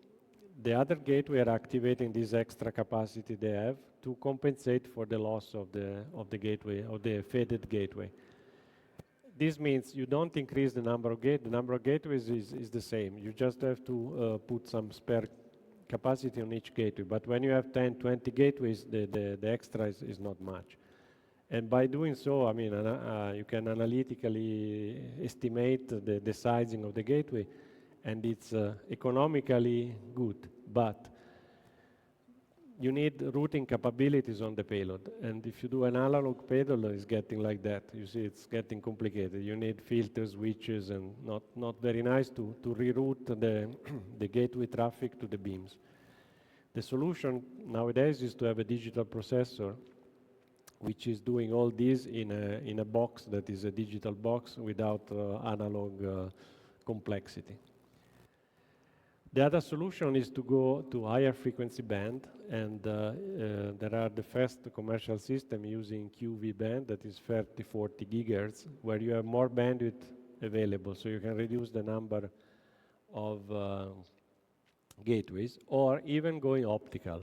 the other gateway are activating this extra capacity they have to compensate for the loss of the gateway, of the faded gateway. This means you don't increase the number of gateways. The number of gateways is the same. You just have to put some spare capacity on each gateway. But when you have 10, 20 gateways, the extra is not much. And by doing so, I mean, you can analytically estimate the sizing of the gateway, and it's economically good. But you need routing capabilities on the payload. And if you do an analog payload, it's getting like that. You see, it's getting complicated. You need filters, switches, and not very nice to reroute the gateway traffic to the beams. The solution nowadays is to have a digital processor which is doing all this in a box that is a digital box without analog complexity. The other solution is to go to higher frequency band, and there are the first commercial system using QV band that is 30-40 gigahertz, where you have more bandwidth available, so you can reduce the number of gateways, or even going optical.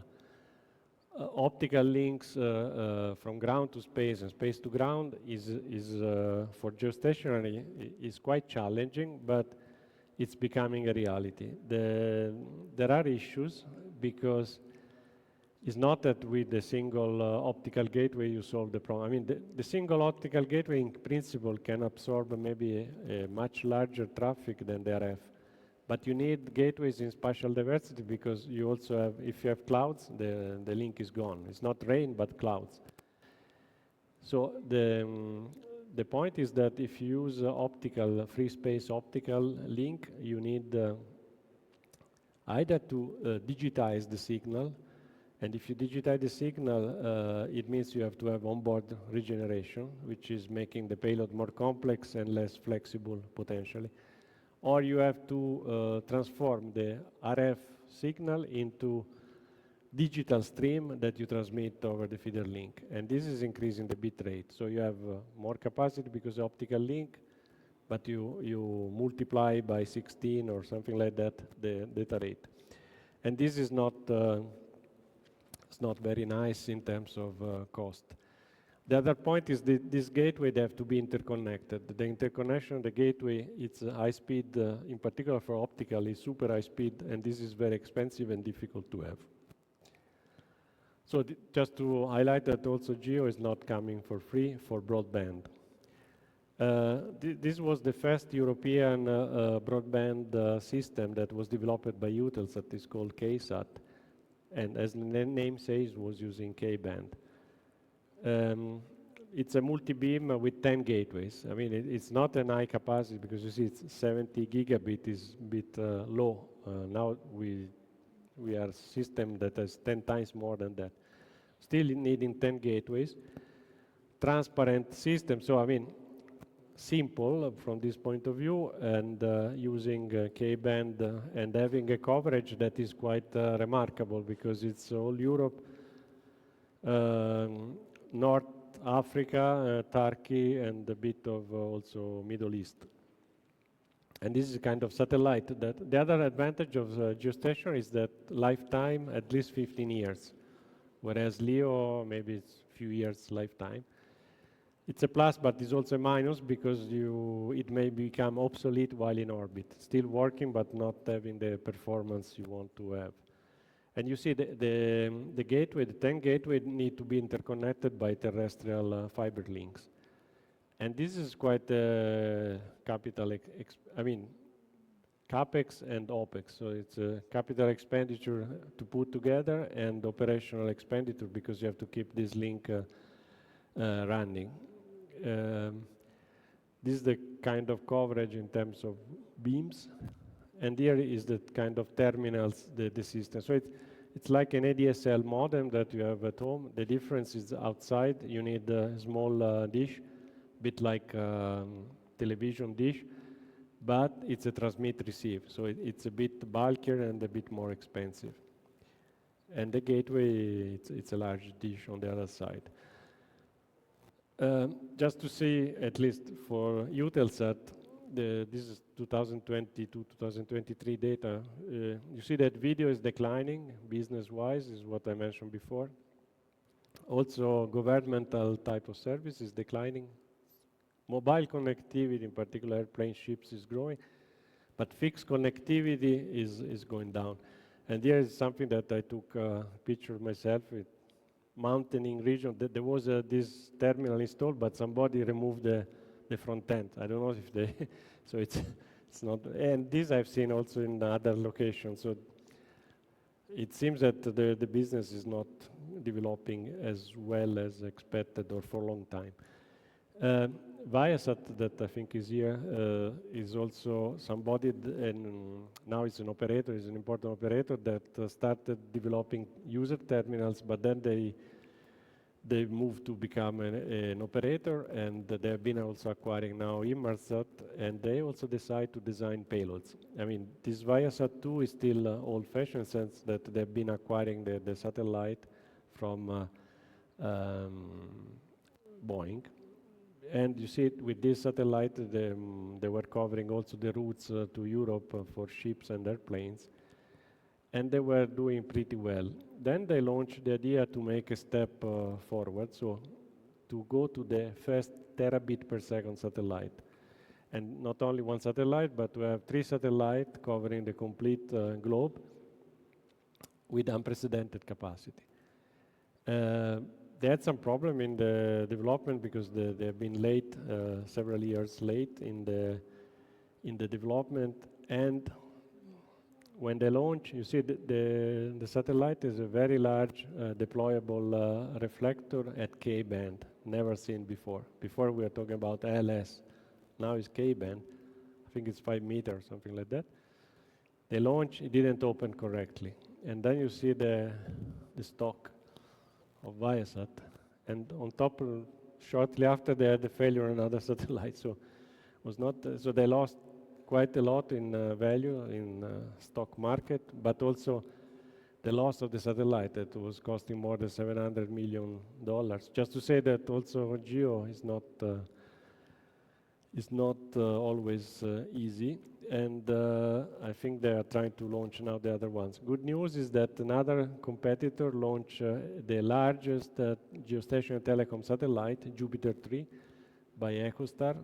Optical links from ground to space and space to ground is for geostationary is quite challenging, but it's becoming a reality. There are issues because it's not that with the single optical gateway you solve the problem. I mean, the single optical gateway in principle can absorb maybe a much larger traffic than the RF. But you need gateways in spatial diversity because you also have, if you have clouds, the link is gone. It's not rain, but clouds. So the point is that if you use optical, free space optical link, you need either to digitize the signal, and if you digitize the signal, it means you have to have onboard regeneration, which is making the payload more complex and less flexible potentially. Or you have to transform the RF signal into digital stream that you transmit over the feeder link. And this is increasing the bit rate. So you have more capacity because of optical link, but you multiply by 16 or something like that the data rate. And this is not, it's not very nice in terms of cost. The other point is this gateway, they have to be interconnected. The interconnection of the gateway, it's high speed, in particular for optical, is super high speed, and this is very expensive and difficult to have. So just to highlight that also Geo is not coming for free for broadband. This was the first European broadband system that was developed by Eutelsat. It's called KSAT, and as the name says, was using K-band. It's a multi-beam with 10 gateways. I mean, it's not an high capacity because you see it's 70 gigabit is a bit low. Now we are a system that has 10 times more than that. Still needing 10 gateways. Transparent system, so I mean, simple from this point of view, and using K-band and having a coverage that is quite remarkable because it's all Europe, North Africa, Turkey, and a bit of also Middle East. And this is a kind of satellite. That the other advantage of geostationary is that lifetime at least 15 years, whereas LEO maybe it's a few years lifetime. It's a plus, but it's also a minus because it may become obsolete while in orbit. Still working, but not having the performance you want to have. And you see the gateway, the 10 gateway need to be interconnected by terrestrial fiber links. And this is quite capital, I mean, CapEx and OpEx. So it's a capital expenditure to put together and operational expenditure because you have to keep this link running. This is the kind of coverage in terms of beams, and here is the kind of terminals, the system. So it's like an ADSL modem that you have at home. The difference is outside, you need a small dish, bit like television dish, but it's a transmit-receive, so it's a bit bulkier and a bit more expensive. And the gateway, it's a large dish on the other side. Just to see, at least for Eutelsat, this is 2020 to 2023 data. You see that video is declining, business-wise, is what I mentioned before. Also, governmental type of service is declining. Mobile connectivity, in particular airplane ships, is growing, but fixed connectivity is going down. And here is something that I took a picture of myself with mountaining region. There was this terminal installed, but somebody removed the front end. I don't know if they, so it's not, and this I've seen also in other locations. So it seems that the business is not developing as well as expected or for a long time. Viasat, that I think is here, is also somebody, and now it's an operator, is an important operator that started developing user terminals, but then they moved to become an operator, and they have been also acquiring now Inmarsat, and they also decide to design payloads. I mean, this Viasat 2 is still old-fashioned, sense that they've been acquiring the satellite from Boeing. And you see it with this satellite, they were covering also the routes to Europe for ships and airplanes. And they were doing pretty well. Then they launched the idea to make a step forward, so to go to the first terabit per second satellite. And not only one satellite, but to have 3 satellites covering the complete globe with unprecedented capacity. They had some problem in the development because they have been late, several years late in the development. And when they launch, you see the satellite is a very large deployable reflector at K-band, never seen before. Before we were talking about LS, now it's K-band. I think it's 5 meters, something like that. They launch, it didn't open correctly. And then you see the stock of Viasat, and on top, shortly after, they had a failure on another satellite. So was not. So they lost quite a lot in value in stock market, but also the loss of the satellite that was costing more than $700 million. Just to say that also geo is not always easy. And I think they are trying to launch now the other ones. Good news is that another competitor launched the largest geostationary telecom satellite, Jupiter 3, by EchoStar.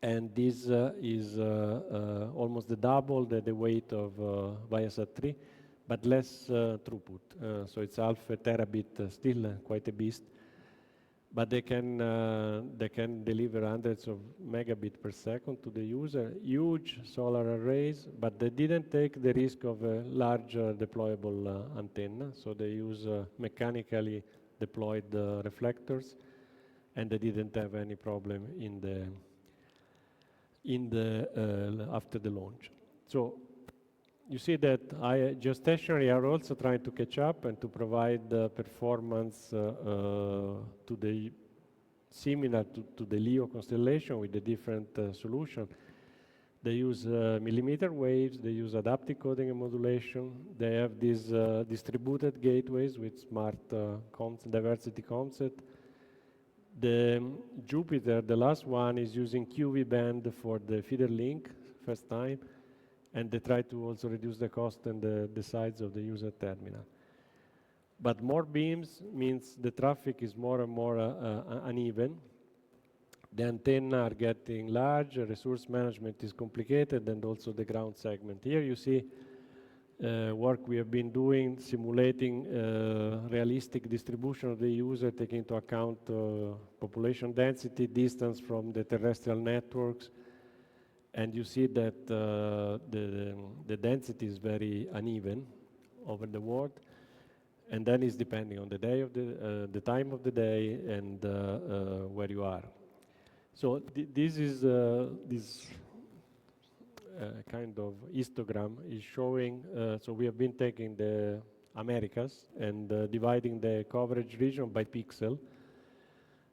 And this is almost the double the weight of Viasat 3, but less throughput. So it's half a terabit, still quite a beast. But they can deliver hundreds of megabit per second to the user, huge solar arrays, but they didn't take the risk of a large deployable antenna, so they use mechanically deployed reflectors, and they didn't have any problem after the launch. So you see that geostationary are also trying to catch up and to provide performance to the similar to the LEO constellation with a different solution. They use millimeter waves, they use adaptive coding and modulation. They have these distributed gateways with smart diversity concept. The Jupiter, the last one, is using QV band for the feeder link, first time. And they try to also reduce the cost and the size of the user terminal. But more beams means the traffic is more and more uneven. The antenna are getting large, resource management is complicated, and also the ground segment. Here you see work we have been doing, simulating realistic distribution of the user, taking into account population density, distance from the terrestrial networks. And you see that the density is very uneven over the world. And then it's depending on the day of the time of the day and where you are. So this is this kind of histogram is showing, so we have been taking the Americas and dividing the coverage region by pixel.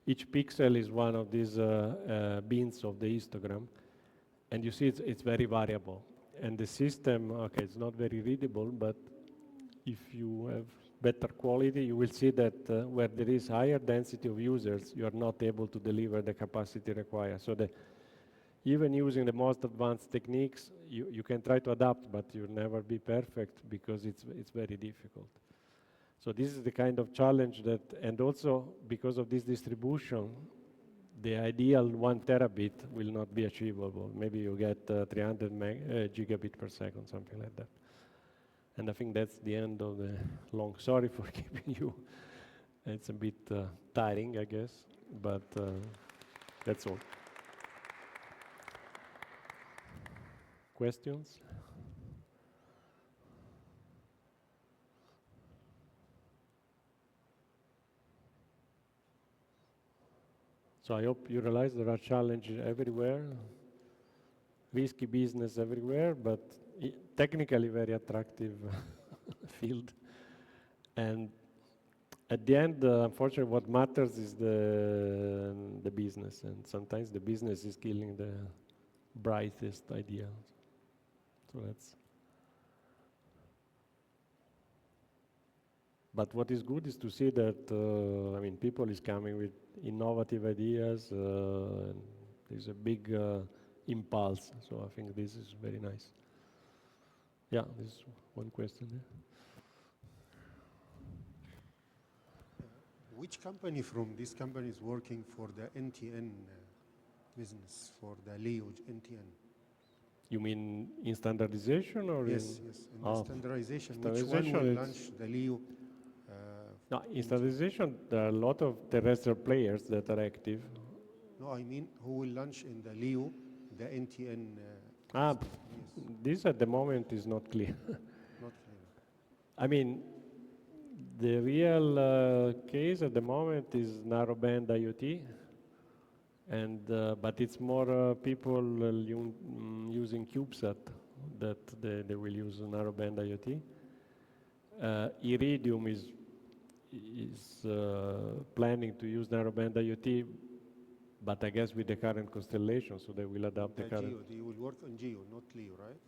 Each pixel is one of these bins of the histogram. And you see it's very variable. And the system, okay, it's not very readable, but if you have better quality, you will see that where there is higher density of users, you are not able to deliver the capacity required. So even using the most advanced techniques, you can try to adapt, but you'll never be perfect because it's very difficult. So this is the kind of challenge that, and also because of this distribution, the ideal 1 terabit will not be achievable. Maybe you get 300 gigabit per second, something like that. And I think that's the end of the long. Sorry for keeping you. It's a bit tiring, I guess, but that's all. Questions? So I hope you realize there are challenges everywhere, risky business everywhere, but technically very attractive field. And at the end, unfortunately, what matters is the business, and sometimes the business is killing the brightest idea. So that's. But what is good is to see that, I mean, people is coming with innovative ideas, and there's a big impulse, so I think this is very nice. Yeah, this is one question there. Which company from this company is working for the NTN business, for the LEO NTN? You mean in standardization or Yes, in? yes, in the standardization. Which one Standardization, will it's- launch the LEO? No, in standardization, there are a lot of terrestrial players that are active. No, I mean, who will launch in the LEO, the NTN? Ah, Yes, this at the moment is not clear. not clear. I mean, the real case at the moment is narrowband IoT, and but it's more people using CubeSat that they will use narrowband IoT. Iridium is planning to use narrowband IoT, but I guess with the current constellation, so they will adopt the current. GEO, they will work on GEO, not LEO, right?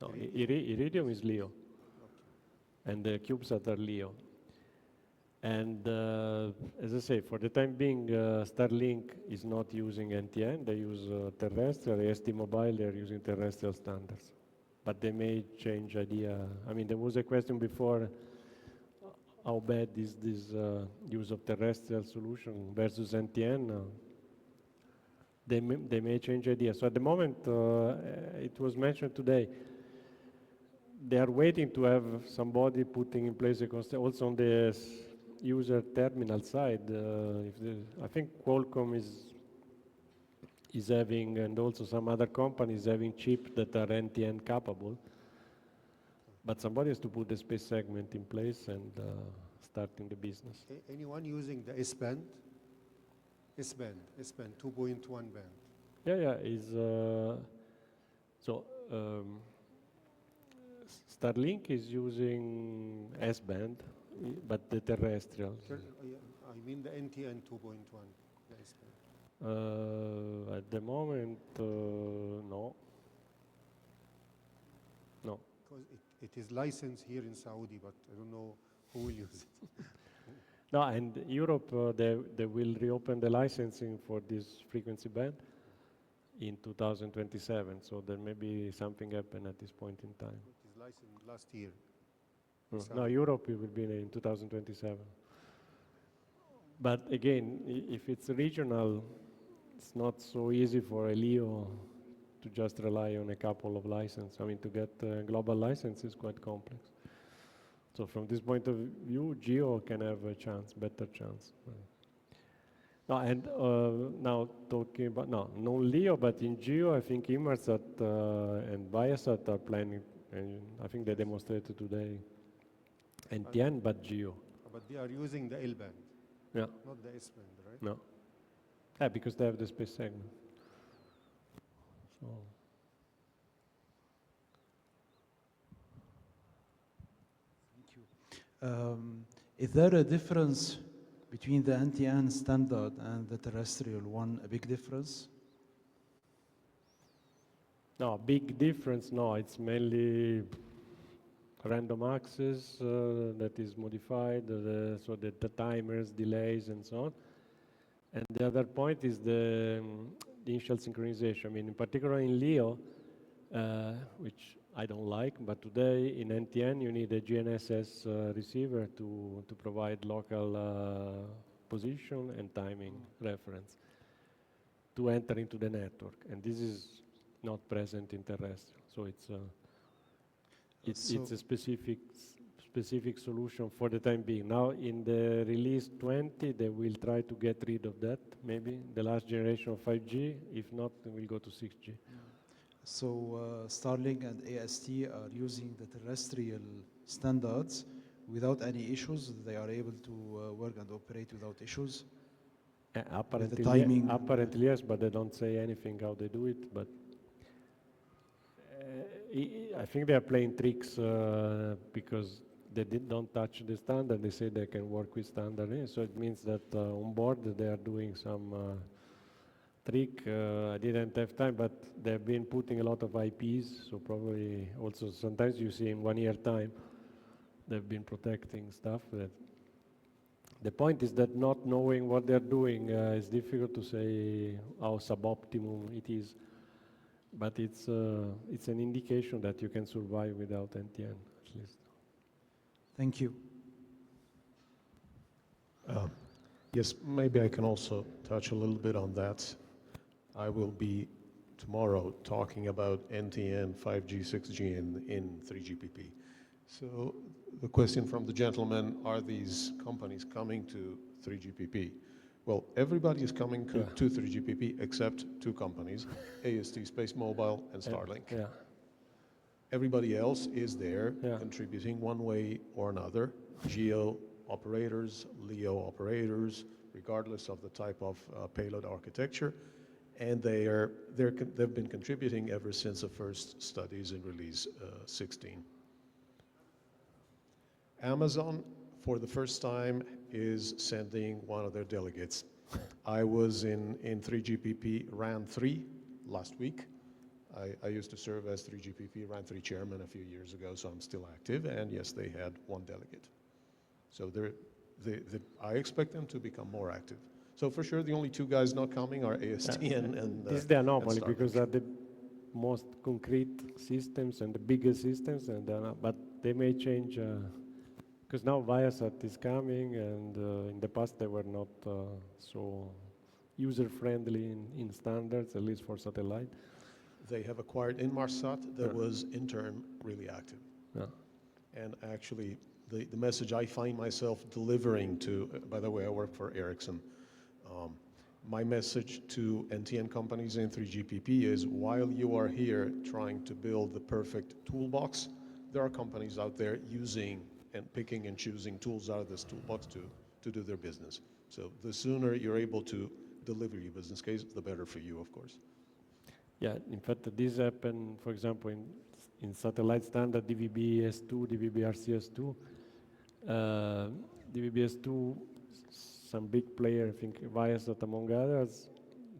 No, Iridium is LEO, and the CubeSat are LEO. And as I say, for the time being, Starlink is not using NTN, they use terrestrial. ST Mobile, they're using terrestrial standards. But they may change idea. I mean, there was a question before, how bad is this use of terrestrial solution versus NTN? They may change idea. So at the moment, it was mentioned today, they are waiting to have somebody putting in place a constellation, also on the user terminal side. I think Qualcomm is having, and also some other companies having chips that are NTN capable. But somebody has to put the space segment in place and starting the business. Anyone using the S-band? S-band, 2.1 band. Yeah, so Starlink is using S-band, but the terrestrial. I mean the NTN 2.1, the S-band. At the moment, no. No. Because it is licensed here in Saudi, but I don't know who will use it. No, and Europe, they will reopen the licensing for this frequency band in 2027. So there may be something happen at this point in time. It is licensed last year. No, Europe, it will be in 2027. But again, if it's regional, it's not so easy for a LEO to just rely on a couple of licenses. I mean, to get a global license is quite complex. So from this point of view, GEO can have a chance, better chance. No, and now talking about, no LEO, but in GEO, I think Inmarsat and Viasat are planning, and I think they demonstrated today NTN, but GEO. But they are using the L band, Yeah, not the S band, right? no. Yeah, because they have the space segment. So, Is there a difference between the NTN standard and the terrestrial one, a big difference? no, big difference, no, it's mainly random access that is modified, so that the timers, delays, and so on. And the other point is the initial synchronization. I mean, in particular in LEO, which I don't like, but today in NTN you need a GNSS receiver to provide local position and timing reference to enter into the network. And this is not present in terrestrial. So it's a specific solution for the time being. Now in the release 20, they will try to get rid of that, maybe the last generation of 5G. If not, we'll go to 6G. So Starlink and AST are using the terrestrial standards without any issues. They are able to work and operate without issues. Apparently, timing. apparently yes, but they don't say anything how they do it. But I think they are playing tricks because they don't touch the standard. They say they can work with standard, so it means that on board they are doing some trick. I didn't have time, but they've been putting a lot of IPs, so probably also sometimes you see in 1 year time they've been protecting stuff. That the point is that not knowing what they're doing is difficult to say how suboptimum it is, but it's an indication that you can survive without NTN at least. Thank you. Yes, maybe I can also touch a little bit on that. I will be tomorrow talking about NTN, 5G, 6G in 3GPP. So the question from the gentleman, are these companies coming to 3GPP? Well, everybody is coming to 3GPP except two companies, AST Space Mobile and Starlink. Yeah. Everybody else is there contributing one way or another. GEO operators, LEO operators, regardless of the type of payload architecture. And they've been contributing ever since the first studies in release 16. Amazon, for the first time, is sending one of their delegates. I was in 3GPP RAN 3 last week. I used to serve as 3GPP RAN 3 chairman a few years ago, so I'm still active. And yes, they had one delegate. So I expect them to become more active. So for sure, the only two guys not coming are AST and this is the anomaly because they're the most concrete systems and the biggest systems, and but they may change because now Viasat is coming, and in the past they were not so user-friendly in standards, at least for satellite. They have acquired Inmarsat that was in turn really active. Yeah. And actually, the message I find myself delivering to, by the way, I work for Ericsson. My message to NTN companies in 3GPP is, while you are here trying to build the perfect toolbox, there are companies out there using and picking and choosing tools out of this toolbox to do their business. So the sooner you're able to deliver your business case, the better for you, of course. Yeah, in fact, this happened, for example, in satellite standard DVB-S2, DVB-RCS2. DVB-S2, some big player, I think Viasat among others,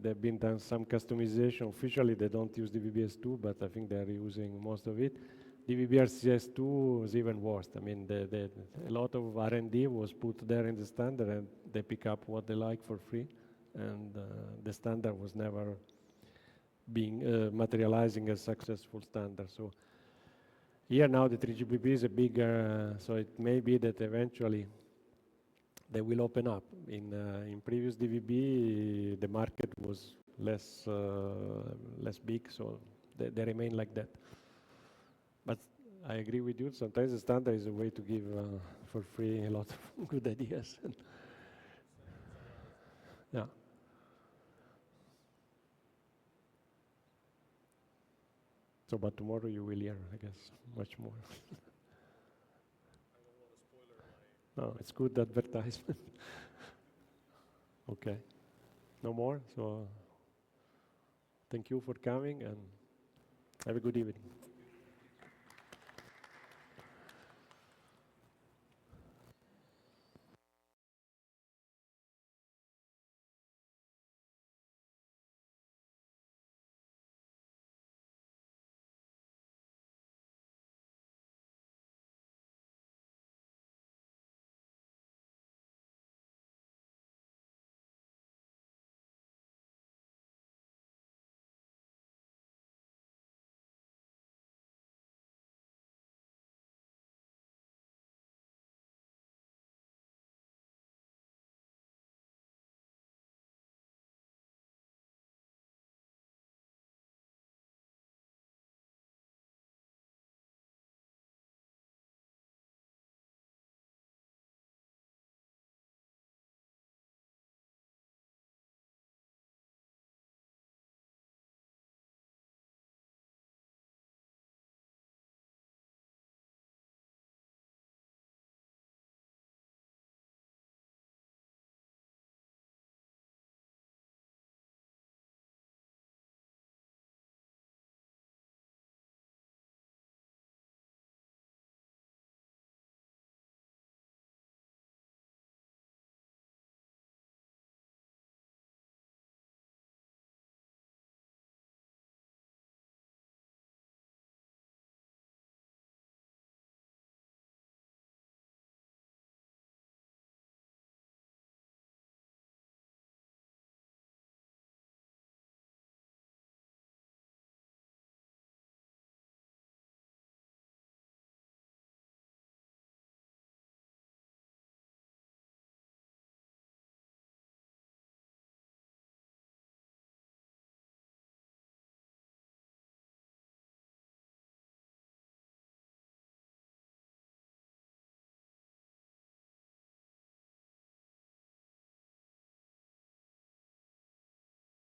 they've been done some customization. Officially, they don't use DVB-S2, but I think they're using most of it. DVB-RCS2 is even worse. I mean, a lot of R&D was put there in the standard, and they pick up what they like for free, and the standard was never being materializing as successful standard. So here now the 3GPP is a bigger, so it may be that eventually they will open up. In previous DVB, the market was less big, so they remain like that. But I agree with you. Sometimes the standard is a way to give for free a lot of good ideas. Yeah. So, but tomorrow you will hear, I guess, much more. I don't want to spoil No, it's good advertisement. Okay. No more. So thank you for coming and have a good evening.